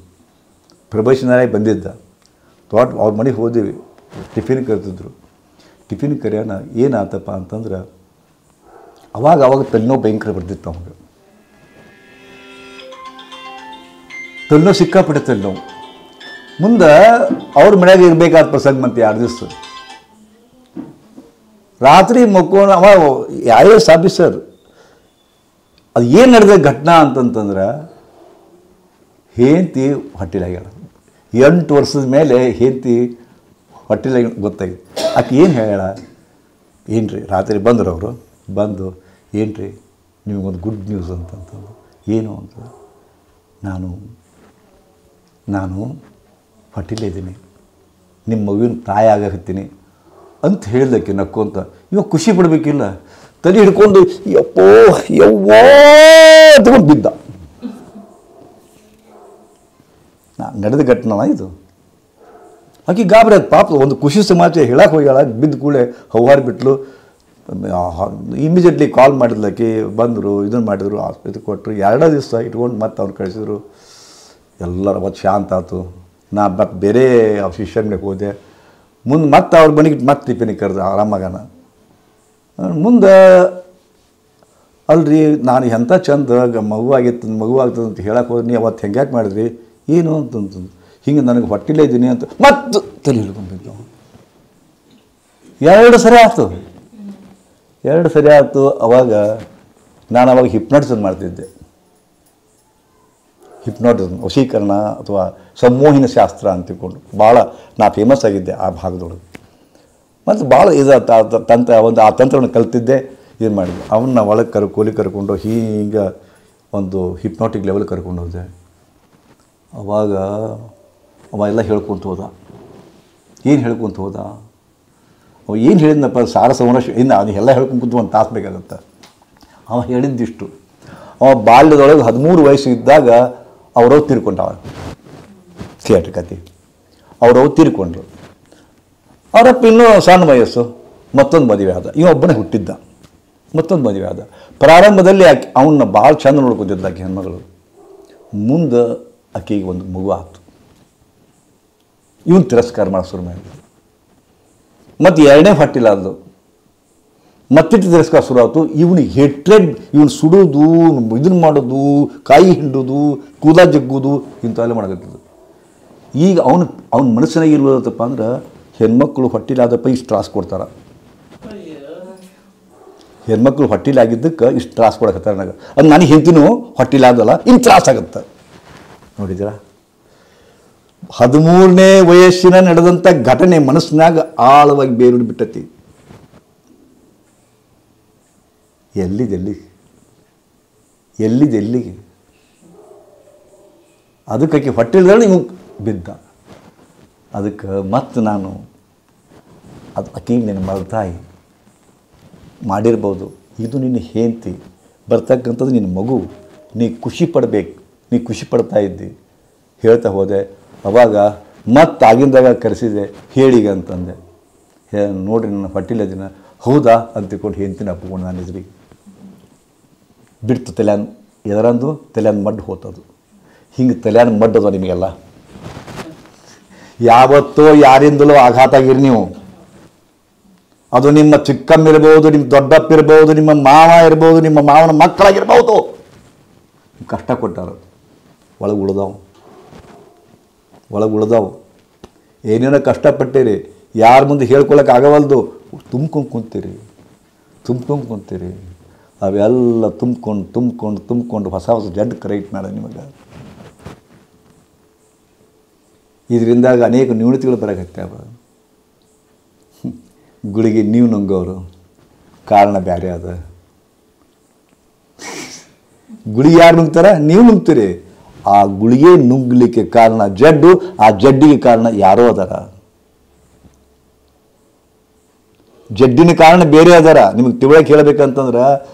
A: ಪ್ರೊಬೇಷನರಾಗಿ ಬಂದಿದ್ದ. ಅವ್ರ ಮನೆಗೆ ಹೋದಿವಿ, ಟಿಫಿನ್ ಕರೆದಿದ್ರು. ಟಿಫಿನ್ ಕರೆಯೋಣ ಏನಾತಪ್ಪ ಅಂತಂದ್ರೆ ಅವಾಗ ತಲೆನೋವು ಭಯಂಕರ ಬರ್ತಿತ್ತು ಅವಾಗ. ತಲೆನೋವು ಸಿಕ್ಕಾಪಟ್ಟೆ ತಲೆನೋವು. ಮುಂದೆ ಅವ್ರ ಮನೆಯಾಗ ಇರಬೇಕಾದ ಪ್ರಸಂಗ ಮತ್ತೆ 2 ದಿವಸ ರಾತ್ರಿ ಮಕ್ಕೋಣ. ಅವ IAS ಆಫೀಸರ್. ಅದು ಏನು ನಡೆದ ಘಟನಾ ಅಂತಂತಂದ್ರೆ, ಹೆಂಡತಿ ಹೊಟ್ಟೆಲಾಗ್ಯಾಳ. 8 ವರ್ಷದ ಮೇಲೆ ಹೆಂಡತಿ ಹೊಟ್ಟೆಲಾಗ ಗೊತ್ತಾಗಿದೆ. ಆಕೆ ಏನು ಹೇಳ, ಏನ್ರಿ ರಾತ್ರಿ ಬಂದರು ಅವರು, ಬಂದು ಏನ್ರಿ ನಿಮಗೊಂದು ಗುಡ್ ನ್ಯೂಸ್ ಅಂತಂತಂದು. ಏನು ಅಂತ, ನಾನು ಹೊಟ್ಟೆಲೇ ಇದ್ದೀನಿ, ನಿಮ್ಮ ಮಗುವಿನ ತಾಯಿ ಆಗತ್ತೀನಿ ಅಂತ ಹೇಳಿದಕ್ಕೆ ನಕ್ಕೊಂತ. ಇವಾಗ ಖುಷಿ ಪಡಬೇಕಿಲ್ಲ, ತಲೆ ಹಿಡ್ಕೊಂಡು ಯವ್ವೋ ತಗೊಂಡು ಬಿದ್ದ. ನಡೆದ ಘಟನಾ ಇದು. ಆಕೆ ಗಾಬರಿ ಅದು ಪಾಪ. ಒಂದು ಖುಷಿ ಸಮಾಚಾರ ಹೇಳಕ್ಕೆ ಹೋಗ್ಯಾಳ, ಬಿದ್ದ ಕೂಡಲೇ ಹೌವಾರು ಬಿಟ್ಲು. ಇಮಿಡಿಯೇಟ್ಲಿ ಕಾಲ್ ಮಾಡಿದ್ಲಕ್ಕೆ, ಬಂದರು, ಇದನ್ನು ಮಾಡಿದ್ರು, ಆಸ್ಪತ್ರೆ ಕೊಟ್ಟರು. 2 ದಿವಸ ಇಟ್ಕೊಂಡು ಮತ್ತೆ ಅವ್ರು ಕಳಿಸಿದ್ರು. ಎಲ್ಲರ ಮತ್ತೆ ಶಾಂತ ಆಯ್ತು. ನಾ ಮತ್ತೆ ಬೇರೆ ಶಿಷ್ಯನ ಮೇಲೆ ಹೋದೆ. ಮುಂದೆ ಮತ್ತೆ ಅವ್ರ ಮನೆಗೆ ಮತ್ತೆ ಟಿಫಿನಿಗೆ ಕರೆದು ಆರಾಮಾಗಣ. ಮುಂದೆ ಅಲ್ರಿ ನಾನು ಎಂಥ ಚಂದ ಮಗು ಆಗ್ತದೆ ಅಂತ ಹೇಳಕ್ಕೆ ಹೋದ್ರೆ, ನೀವು ಅವತ್ತು ಹೆಂಗ್ಯಾಕೆ ಮಾಡಿದ್ರಿ ಏನು ಅಂತಂತಂದು. ಹಿಂಗೆ ನನಗೆ ಹೊಟ್ಟಿಲೇ ಇದ್ದೀನಿ ಅಂತ ಮತ್ತೆ ತಲೆ ಹಿಡ್ಕೊಂಡಿದ್ದು. 2 ಸರಿ ಆಯ್ತು. ನಾನು ಅವಾಗ ಹಿಪ್ನಾಟಿಸಮ್ ಮಾಡ್ತಿದ್ದೆ. ಹಿಪ್ನಾಟಿಸಮ್, ವಶೀಕರಣ ಅಥವಾ ಸಂಮೋಹಿನ ಶಾಸ್ತ್ರ ಅಂತ ತಿಳ್ಕೊಂಡು ಭಾಳ ನಾ ಫೇಮಸ್ ಆಗಿದ್ದೆ ಆ ಭಾಗದೊಳಗೆ. ಮತ್ತು ಭಾಳ ಇದು ಆ ತಂತ್ರವನ್ನು ಕಲ್ತಿದ್ದೆ, ಇದು ಮಾಡಿದ್ದೆ. ಅವನ್ನ ಒಳಗೆ ಕೂಲಿ ಕರ್ಕೊಂಡು ಹೀಗೆ ಒಂದು ಹಿಪ್ನಾಟಿಕ್ ಲೆವೆಲ್ ಕರ್ಕೊಂಡು ಹೋದೆ. ಅವಾಗ ಅವ ಎಲ್ಲ ಹೇಳ್ಕೊತ ಹೋದ. ಏನು ಹೇಳ್ಕೊತ ಹೋದ? ಅವ ಏನು ಹೇಳಿದ್ನಪ್ಪ, ಸಾರಸವನ ಇನ್ನು ಅದನ್ನೆಲ್ಲ ಹೇಳ್ಕೊಂಡು ಒಂದು ತಾಸು ಬೇಕಾಗತ್ತೆ. ಅವ ಹೇಳಿದ್ದಿಷ್ಟು. ಅವ ಬಾಲ್ಯದೊಳಗೆ 13 ವಯಸ್ಸು ಇದ್ದಾಗ ಅವರವ್ರು ತೀರ್ಕೊಂಡವ. ಥಿಯೇಟ್ರ್ ಕತೆ. ಅವರವ್ರು ತೀರ್ಕೊಂಡ್ರು. ಅವರಪ್ಪ ಇನ್ನೂ ಸಣ್ಣ ವಯಸ್ಸು, ಮತ್ತೊಂದು ಮದುವೆ ಆದ. ಒಬ್ಬನೇ ಹುಟ್ಟಿದ್ದ, ಮತ್ತೊಂದು ಮದುವೆ ಆದ. ಪ್ರಾರಂಭದಲ್ಲಿ ಅವನ್ನ ಭಾಳ ಚಂದ ನೋಡ್ಕೊತಿದ್ದ ಆಕೆ ಹೆಣ್ಮಗಳು. ಮುಂದೆ ಆಕೆಗೆ ಒಂದು ಮಗು ಆಯ್ತು. ಇವನು ತಿರಸ್ಕಾರ ಮಾಡೋ ಶುರು ಮಾಡಿದ್ರು. ಮತ್ತು 2ನೇ ಹೊಟ್ಟಿಲ್ಲ ಅದು. ಮತ್ತಿಟ್ಟು ತಿರಸ್ಕಾರ ಶುರು ಆಯಿತು. ಇವನಿಗೆ ಹೆಟ್ರೆಡ್, ಇವನು ಸುಡೋದು, ಇದನ್ನು ಮಾಡೋದು, ಕಾಯಿ ಹಿಂಡೋದು, ಕೂದ ಜಗ್ಗೋದು, ಇಂಥವೆಲ್ಲ ಮಾಡಕತ್ತಿದ್ದು. ಈಗ ಅವನ ಮನಸ್ಸಿನಾಗ ಇಲ್ಲದಪ್ಪ ಅಂದ್ರೆ, ಹೆಣ್ಮಕ್ಳು ಹೊಟ್ಟಿಲಾದಪ್ಪ ಇಷ್ಟು ತ್ರಾಸು ಕೊಡ್ತಾರೆ. ಹೆಣ್ಮಕ್ಳು ಹೊಟ್ಟಿಲಾಗಿದ್ದಕ್ಕೆ ಇಷ್ಟು ತ್ರಾಸು ಕೊಡಕತ್ತಾರೆ ನನಗೆ. ಅದು ನನಗೆ ಹೆಂಡ್ತಿನೂ ಹೊಟ್ಟಿಲಾದಲ್ಲ, ಇನ್ನು ತ್ರಾಸಾಗತ್ತೆ. ನೋಡಿದ್ದೀರಾ? 13ನೇ ವಯಸ್ಸಿನ ನಡೆದಂಥ ಘಟನೆ ಮನಸ್ಸಿನಾಗ ಆಳವಾಗಿ ಬೇರು ಬಿಟ್ಟತಿ. ಎಲ್ಲಿಗೆ ಅದಕ್ಕೆ ಹೊಟ್ಟೆಲ್ದಲ್ಲಿ ನೀವು ಬಿದ್ದ. ಅದಕ್ಕೆ ಮತ್ತೆ ನಾನು ಆಕೆಗೆ ನಿನ್ನ ಮಲತಾಯಿ ಮಾಡಿರ್ಬೋದು, ಇದು ನಿನ್ನ ಹೆಂಡತಿ, ಬರ್ತಕ್ಕಂಥದ್ದು ನಿನ್ನ ಮಗು, ನೀ ಖುಷಿ ಪಡಬೇಕು, ನೀ ಖುಷಿ ಪಡ್ತಾ ಇದ್ದಿ ಹೇಳ್ತಾ ಹೋದೆ. ಅವಾಗ ಮತ್ತೆ ಆಗಿಂದಾಗ ಕರೆಸಿದೆ, ಹೇಳೀಗ ಅಂತಂದೆ. ನೋಡ್ರಿ ನನ್ನ ಹೊಟ್ಟಿಲ್ಲ ದಿನ, ಹೌದಾ ಅಂತ ತಿಳ್ಕೊಂಡು ಹೆಂಡ್ತಿನ ಅಪ್ಪಿಕೊಂಡು ನಾನು ಎದುರಿಗೆ ಬಿಡ್ತು. ತಲೆಯಾನ ಎದರಂದು ತಲೆಯಾನ ಮಡ್ಡು ಹೋತದು. ಹಿಂಗೆ ತಲೆಯಾನ ಮಡ್ಡದ ನಿಮಗೆಲ್ಲ. ಯಾವತ್ತೋ ಯಾರಿಂದಲೋ ಆಘಾತ ಆಗಿರಿ ನೀವು. ಅದು ನಿಮ್ಮ ಚಿಕ್ಕಮ್ಮ ಇರ್ಬೋದು, ನಿಮ್ಮ ದೊಡ್ಡಪ್ಪ ಇರ್ಬೋದು, ನಿಮ್ಮ ಮಾವ ಇರ್ಬೋದು, ನಿಮ್ಮ ಮಾವನ ಮಕ್ಕಳಾಗಿರ್ಬೋದು. ಕಷ್ಟ ಕೊಟ್ಟಾರ, ಒಳಗೆ ಉಳ್ದಾವು ಏನೇನೋ ಕಷ್ಟಪಟ್ಟಿರಿ, ಯಾರ ಮುಂದೆ ಹೇಳ್ಕೊಳಕ್ಕೆ ಆಗವಲ್ದು, ತುಂಬ್ಕೊಂಡು ಕುಂತೀರಿ. ಅವೆಲ್ಲ ತುಂಬ್ಕೊಂಡು ಹೊಸ ಜಡ್ ಕ್ರಿಯೇಟ್ ಮಾಡ ನಿಮಗೆ. ಇದರಿಂದಾಗ ಅನೇಕ ನ್ಯೂನತೆಗಳು ಬರಕತ್ತಾವ. ಗುಳಿಗೆ ನೀವು ನುಂಗೋರು, ಕಾರಣ ಬೇರೆ ಅದ. ಗುಳಿಗೆ ಯಾರು ನುಂಗ್ತಾರ? ನೀವು ನುಂಗ್ತೀರಿ. ಆ ಗುಳಿಗೆ ನುಂಗ್ಲಿಕ್ಕೆ ಕಾರಣ ಜಡ್ಡು, ಆ ಜಡ್ಡಿಗೆ ಕಾರಣ ಯಾರೋ ಅದಾರ. ಜಡ್ಡಿನ ಕಾರಣ ಬೇರೆ ಅದಾರ. ನಿಮಗೆ ತಿಳಕ್ಕೆ ಹೇಳ್ಬೇಕಂತಂದ್ರೆ,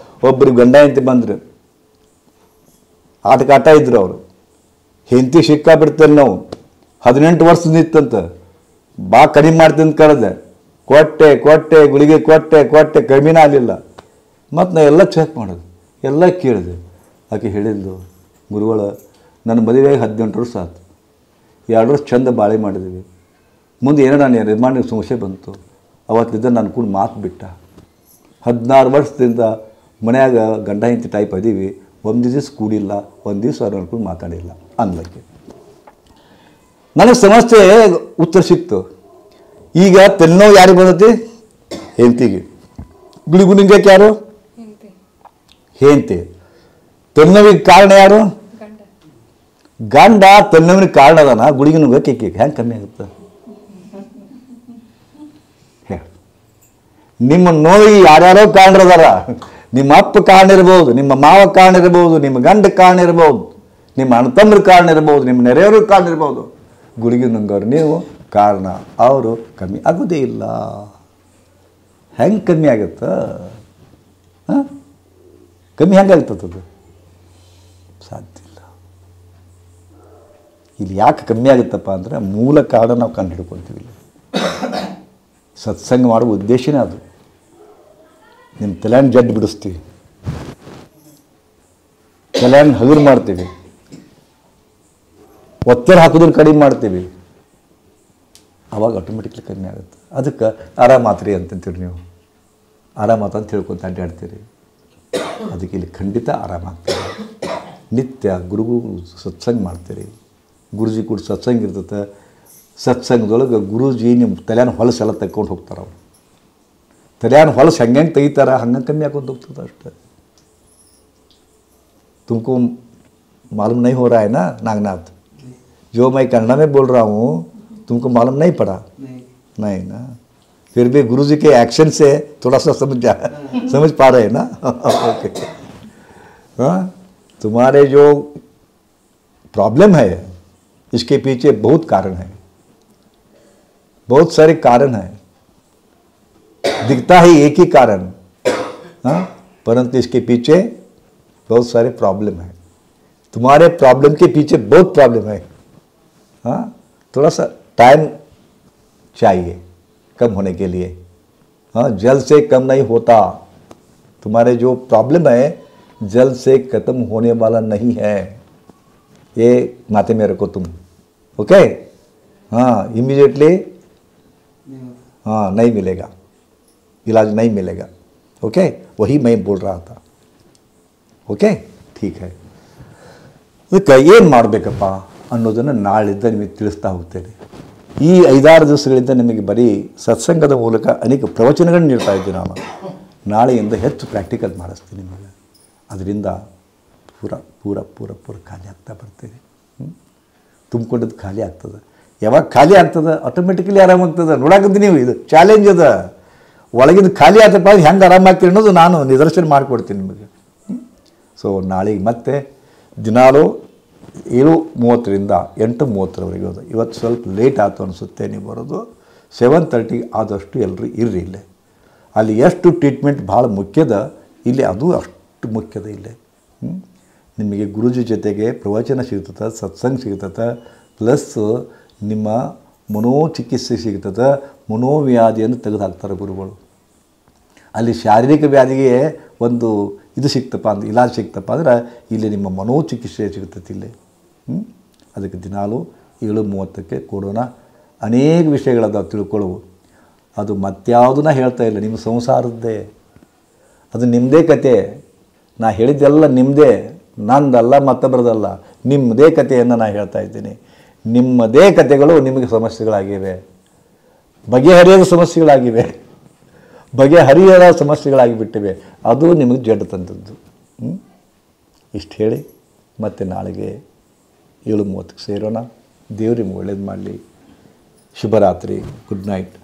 A: ಒಬ್ಬರಿಗೆ ಗಂಡ ಹೆಂಡತಿ ಬಂದ್ರು, ಆಟ ಇದ್ರು. ಅವರು ಹೆಂಡತಿ ಸಿಕ್ಕಾಬಿಡ್ತಾರೆ. ನಾವು 18 ವರ್ಷ ನಿಂತಂತ ಬಾ ಕಡಿಮೆ ಮಾಡ್ತೀನಿ ಕರೆದೆ, ಕೊಟ್ಟೆ ಗುಳಿಗೆ ಕೊಟ್ಟೆ ಕಡಿಮೆನೇ ಆಗಲಿಲ್ಲ. ಮತ್ತು ನಾ ಎಲ್ಲ ಚೆಕ್ ಮಾಡೋದು, ಎಲ್ಲ ಕೇಳಿದೆ. ಆಕೆ ಹೇಳಿದ್ಲು, ಗುರುಗಳ ನನ್ನ ಮದುವೆಗೆ 18 ವರ್ಷ ಆಯ್ತು, 2 ವರ್ಷ ಚಂದ ಬಾಳೆ ಮಾಡಿದ್ವಿ. ಮುಂದೆ ಏನೋ ನಾನು ನಿರ್ಮಾಣ ಸಮಸ್ಯೆ ಬಂತು. ಅವತ್ತಿದ್ದ ನಾನು ಕೂಡ ಮಾತು ಬಿಟ್ಟ. 16 ವರ್ಷದಿಂದ ಮನೆಯಾಗ ಗಂಡ ಹೆಂಡತಿ ಟೈಪ್ ಅದೀವಿ, ಒಂದು ದಿವಸ ಕೂಡಿಲ್ಲ, ಒಂದು ದಿವಸ ಅವ್ರು ಅನ್ಕೊಂಡು ಮಾತಾಡಿಲ್ಲ ಅನ್ಲಕ್ಕೆ. ನನಗೆ ಸಮಸ್ಯೆ ಉತ್ತರ ಸಿಕ್ತು. ಈಗ ತಲೆನೋವು ಯಾರಿಗೆ ಬಂದತಿ? ಹೆಂಡತಿಗೆ. ಗುಳಿಗೆ ನುಂಗಕ್ಕೆ ಯಾರು? ಹೆಂಡತಿ. ತಲೆನೋವಿಗೆ ಕಾರಣ ಯಾರು? ಗಂಡ. ತಲೆನೋವಿನ ಕಾರಣ ಅದಾನ, ಗುಳಿಗೆ ನುಂಗಕ್ಕೆ ಹೆಂಗೆ ಕಮ್ಮಿ ಆಗುತ್ತೆ? ನಿಮ್ಮ ನೋವಿಗೆ ಯಾರ್ಯಾರೋ ಕಾರಣರದಾರ. ನಿಮ್ಮ ಅಪ್ಪ ಕಾರಣ ಇರ್ಬೋದು, ನಿಮ್ಮ ಮಾವ ಕಾರಣ ಇರ್ಬೋದು, ನಿಮ್ಮ ಗಂಡ ಕಾರಣ ಇರ್ಬೋದು, ನಿಮ್ಮ ಅಣ್ಣ ತಮ್ಮರ ಕಾರಣ ಇರ್ಬೋದು, ನಿಮ್ಮ ನೆರೆಯವ್ರ ಕಾರಣ ಇರ್ಬೋದು. ಗುಳಿಗೆ ನುಂಗೋರು ನೀವು ಕಾರಣ, ಅವರು ಕಮ್ಮಿ ಆಗೋದೇ ಇಲ್ಲ. ಹೆಂಗೆ ಕಮ್ಮಿ ಆಗುತ್ತಾ? ಕಮ್ಮಿ ಹೆಂಗಾಗ್ತದದು? ಸಾಧ್ಯ ಇಲ್ಲ. ಇಲ್ಲಿ ಯಾಕೆ ಕಮ್ಮಿ ಆಗುತ್ತಪ್ಪ ಅಂದರೆ ಮೂಲ ಕಾರಣ ನಾವು ಕಂಡು ಹಿಡ್ಕೊಳ್ತೀವಿ. ಸತ್ಸಂಗ ಮಾಡುವ ಉದ್ದೇಶನೇ ಅದು. ನಿಮ್ಮ ತಲೆಯನ್ನು ಜಡ್ಡು ಬಿಡಿಸ್ತೀವಿ, ತಲೆಯನ್ನು ಹಗುರು ಮಾಡ್ತೀವಿ, ಒತ್ತಡ ಹಾಕೋದನ್ನು ಕಡಿಮೆ ಮಾಡ್ತೀವಿ. ಆವಾಗ ಆಟೋಮೆಟಿಕ್ಲಿ ಕಮ್ಮಿ ಆಗುತ್ತೆ. ಅದಕ್ಕೆ ಆರಾಮಾತ್ರಿ ಅಂತಂತೀರಿ ನೀವು, ಆರಾಮಾತ ಅಂತ ಹೇಳ್ಕೊತ ಅಡ್ಡಾಡ್ತೀರಿ. ಅದಕ್ಕೆ ಇಲ್ಲಿ ಖಂಡಿತ ಆರಾಮಾಗ್ತೀರಿ. ನಿತ್ಯ ಗುರುಗಳು ಸತ್ಸಂಗ ಮಾಡ್ತೀರಿ, ಗುರುಜಿ ಕೂಡ ಸತ್ಸಂಗ ಇರ್ತದೆ. ಸತ್ಸಂಗದೊಳಗೆ ಗುರುಜಿ ನಿಮ್ಮ ತಲೆಯನ್ನು ಹೊಲಸೆಲ್ಲ ತೆಕ್ಕೊಂಡು ಹೋಗ್ತಾರೆ. ಅವರು ತಲೆಯನ್ನು ಹೊಲಸು ಹೆಂಗೆ ತೆಗಿತಾರೆ ಹಂಗೆ ಕಮ್ಮಿ ಹಾಕೊಂಡು ಹೋಗ್ತದೆ ಅಷ್ಟೇ. तुमको मालूम नहीं हो रहा है ना नागनाथ, जो मैं कन्नड़ा में बोल रहा हूँ तुमको मालूम नहीं पड़ा? नहीं ना, फिर भी गुरुजी के एक्शन से थोड़ा सा समझ पा रहे हैं ना? ओके. हाँ, तुम्हारे जो प्रॉब्लम है इसके पीछे बहुत कारण है, बहुत सारे कारण हैं. दिखता है एक ही कारण, हाँ, परंतु इसके पीछे बहुत सारे प्रॉब्लम है. तुम्हारे प्रॉब्लम के पीछे बहुत प्रॉब्लम है. हाँ, थोड़ा सा टाइम चाहिए कम होने के लिए. हाँ, जल्द से कम नहीं होता. तुम्हारे जो प्रॉब्लम है जल्द से ख़त्म होने वाला नहीं है. ये माथे में रखो तुम. ओके. हाँ, इमीडिएटली हाँ नहीं मिलेगा, इलाज नहीं मिलेगा. ओके, वही मैं बोल रहा था. ಓಕೆ, ಠೀಕ್ ಹೈ. ಅದಕ್ಕೆ ಏನು ಮಾಡಬೇಕಪ್ಪ ಅನ್ನೋದನ್ನು ನಾಳಿಂದ ನಿಮಗೆ ತಿಳಿಸ್ತಾ ಹೋಗ್ತೇನೆ. ಈ 5-6 ದಿವಸಗಳಿಂದ ನಿಮಗೆ ಬರೀ ಸತ್ಸಂಗದ ಮೂಲಕ ಅನೇಕ ಪ್ರವಚನಗಳನ್ನು ನೀಡ್ತಾ ಇದ್ದೀನಿ ನಾನು. ನಾಳೆಯಿಂದ ಹೆಚ್ಚು ಪ್ರಾಕ್ಟಿಕಲ್ ಮಾಡಿಸ್ತೀನಿ ನಿಮಗೆ. ಅದರಿಂದ ಪೂರ ಪೂರ ಪೂರ ಪೂರ ಖಾಲಿ ಆಗ್ತಾ ಬರ್ತೀರಿ. ತುಂಬಿಕೊಂಡದ್ದು ಖಾಲಿ ಆಗ್ತದೆ. ಯಾವಾಗ ಖಾಲಿ ಆಗ್ತದೆ ಆಟೋಮೆಟಿಕಲಿ ಆರಾಮಾಗ್ತದೆ. ನೋಡಾಕಂತ ನೀವು ಇದು ಚಾಲೆಂಜ್ ಅದ. ಒಳಗಿಂದ ಖಾಲಿ ಆಗ್ತಪ್ಪ ಹೆಂಗೆ ಆರಾಮಾಗ್ತೀರಿ ಅನ್ನೋದು ನಾನು ನಿದರ್ಶನ ಮಾಡಿಕೊಡ್ತೀನಿ ನಿಮಗೆ. ಸೊ ನಾಳೆಗೆ ಮತ್ತೆ ದಿನಾಲೂ 7:30ರಿಂದ 8:30ರವರೆಗೆ ಹೋದ. ಇವತ್ತು ಸ್ವಲ್ಪ ಲೇಟ್ ಆಯಿತು ಅನಿಸುತ್ತೆ ನೀವು ಬರೋದು. 7:30 ಆದಷ್ಟು ಎಲ್ಲರೂ ಇರ್ರಿ ಇಲ್ಲೇ. ಅಲ್ಲಿ ಎಷ್ಟು ಟ್ರೀಟ್ಮೆಂಟ್ ಭಾಳ ಮುಖ್ಯದ ಇಲ್ಲಿ, ಅದು ಅಷ್ಟು ಮುಖ್ಯದ ಇಲ್ಲೇ. ನಿಮಗೆ ಗುರುಜಿ ಜೊತೆಗೆ ಪ್ರವಚನ ಸಿಗ್ತದೆ, ಸತ್ಸಂಗ ಸಿಗ್ತದೆ, ಪ್ಲಸ್ ನಿಮ್ಮ ಮನೋಚಿಕಿತ್ಸೆ ಸಿಗ್ತದೆ. ಮನೋವ್ಯಾಧಿಯನ್ನು ತೆಗೆದು ಹಾಕ್ತಾರೆ ಗುರುಗಳು. ಅಲ್ಲಿ ಶಾರೀರಿಕ ವ್ಯಾಧಿಗೆ ಒಂದು ಇದು ಸಿಕ್ತಪ್ಪ ಅಂದ್ರೆ, ಇಲಾಜ್ ಸಿಕ್ತಪ್ಪ ಅಂದ್ರೆ ಇಲ್ಲಿ ನಿಮ್ಮ ಮನೋಚಿಕಿತ್ಸೆ ಸಿಗ್ತೈತಿ ಇಲ್ಲಿ. ಅದಕ್ಕೆ ದಿನಾಲು 7:30ಕ್ಕೆ ಕೊಡೋಣ. ಅನೇಕ ವಿಷಯಗಳದ ತಿಳ್ಕೊಳ್ಳುವು. ಅದು ಮತ್ಯಾವುದನ್ನ ಹೇಳ್ತಾ ಇಲ್ಲ, ನಿಮ್ಮ ಸಂಸಾರದ್ದೇ, ಅದು ನಿಮ್ಮದೇ ಕತೆ. ನಾ ಹೇಳಿದ್ದೆಲ್ಲ ನಿಮ್ಮದೇ. ನಂದಲ್ಲ, ಮತ್ತೊಬ್ಬರದಲ್ಲ, ನಿಮ್ಮದೇ ಕಥೆಯನ್ನು ನಾನು ಹೇಳ್ತಾ ಇದ್ದೀನಿ. ನಿಮ್ಮದೇ ಕಥೆಗಳು ನಿಮಗೆ ಸಮಸ್ಯೆಗಳಾಗಿವೆ, ಬಗೆಹರಿಯದ ಸಮಸ್ಯೆಗಳಾಗಿವೆ, ಬಗೆಹರಿಯದ ಸಮಸ್ಯೆಗಳಾಗಿಬಿಟ್ಟಿವೆ. ಅದು ನಿಮಗೆ ಜಡ್ಡು ತಂದದ್ದು. ಇಷ್ಟು ಹೇಳಿ ಮತ್ತೆ ನಾಳೆಗೆ 7:30ಕ್ಕೆ ಸೇರೋಣ. ದೇವ್ರು ನಿಮ್ಗೆ ಒಳ್ಳೇದು ಮಾಡಲಿ. ಶುಭರಾತ್ರಿ, ಗುಡ್ ನೈಟ್.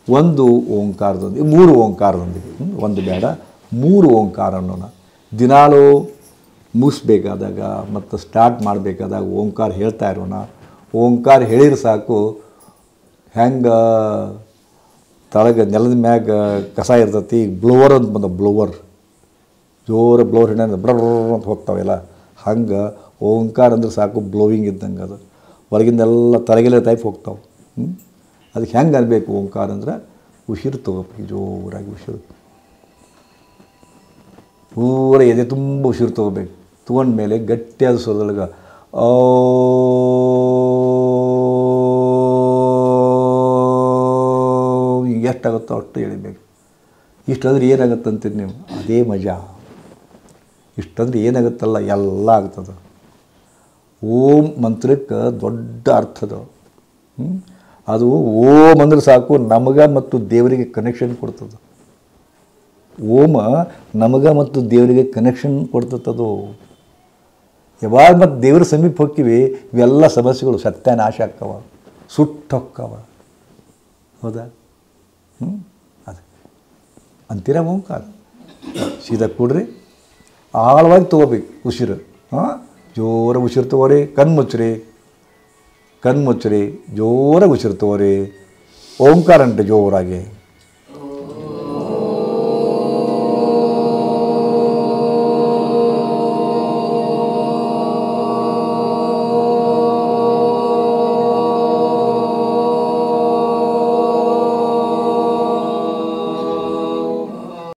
A: ಒಂದು ಓಂಕಾರದೊಂದಿಗೆ, 3 ಓಂಕಾರದೊಂದಿಗೆ, ಒಂದು ಬೇಡ 3 ಓಂಕಾರ ಅನ್ನೋಣ. ದಿನಾಲೂ ಮುಗಿಸ್ಬೇಕಾದಾಗ ಮತ್ತು ಸ್ಟಾರ್ಟ್ ಮಾಡಬೇಕಾದಾಗ ಓಂಕಾರ ಹೇಳ್ತಾ ಇರೋಣ. ಓಂಕಾರ ಹೇಳಿದ್ರೆ ಸಾಕು, ಹೆಂಗೆ ತಳಗೆ ನೆಲದ ಮ್ಯಾಗ ಕಸ ಇರ್ತೈತಿ, ಬ್ಲೋವರ್ ಅಂತ ಬಂದ, ಬ್ಲೋವರ್ ಜೋರ ಬ್ಲೋವರ್ ಹಿಡಿದ ಬ್ರರ್ ಅಂತ ಹೋಗ್ತಾವೆಲ್ಲ, ಹಂಗೆ ಓಂಕಾರ ಅಂದ್ರೆ ಸಾಕು, ಬ್ಲೋವಿಂಗ್ ಇದ್ದಂಗೆ ಅದು ಹೊರಗಿಂದೆಲ್ಲ ತಲೆಗೆಲ್ಲ ಟೈಪ್ ಹೋಗ್ತಾವೆ. ಅದಕ್ಕೆ ಹೆಂಗೆ ಅನ್ಬೇಕು ಓಂಕಾರ ಅಂದ್ರೆ, ಉಸಿರು ತೊಗೋಬೇಕು, ಜೋರಾಗಿ ಉಸಿರು ಪೂರ ಎದೆ ತುಂಬ ಉಸಿರು ತೊಗೋಬೇಕು. ತೊಗೊಂಡ್ಮೇಲೆ ಗಟ್ಟಿಯಾದ ಸ್ವರದೊಳಗೆ ಎಷ್ಟಾಗುತ್ತೋ ಅಷ್ಟು ಎಳಿಬೇಕು. ಇಷ್ಟಂದ್ರೆ ಏನಾಗುತ್ತೆ ಅಂತೀರಿ ನೀವು? ಅದೇ ಮಜಾ. ಇಷ್ಟಂದ್ರೆ ಏನಾಗುತ್ತಲ್ಲ ಎಲ್ಲ ಆಗ್ತದೆ. ಓಂ ಮಂತ್ರಕ್ಕೆ ದೊಡ್ಡ ಅರ್ಥದ. ಅದು ಓಂ ಅಂದ್ರೆ ಸಾಕು, ನಮಗೆ ಮತ್ತು ದೇವರಿಗೆ ಕನೆಕ್ಷನ್ ಕೊಡ್ತದೆ. ಓಮ ನಮಗೆ ಮತ್ತು ದೇವರಿಗೆ ಕನೆಕ್ಷನ್ ಕೊಡ್ತದದು. ಯಾವಾಗ ಮತ್ತು ದೇವರ ಸಮೀಪ ಹೋಗ್ತೀವಿ, ಇವೆಲ್ಲ ಸಮಸ್ಯೆಗಳು ಸತ್ಯನಾಶ ಆಗ್ತಾವ, ಸುಟ್ಟೋಕ್ಕವ. ಹೌದಾ? ಅದು ಅಂತೀರ ಓಂಕಾರ. ಸೀದಾ ಕೂಡ್ರಿ, ಆಳವಾಗಿ ತೊಗೋಬೇಕು ಉಸಿರು. ಜೋರ ಉಸಿರು ತೊಗೋರಿ, ಕಣ್ಣು ಮುಚ್ಚ್ರಿ, ಜೋರಾಗಿ ಉಸಿರು ತೊಗೋರಿ. ಓಂಕಾರ ಅಂಟೆ ಜೋರಾಗಿ.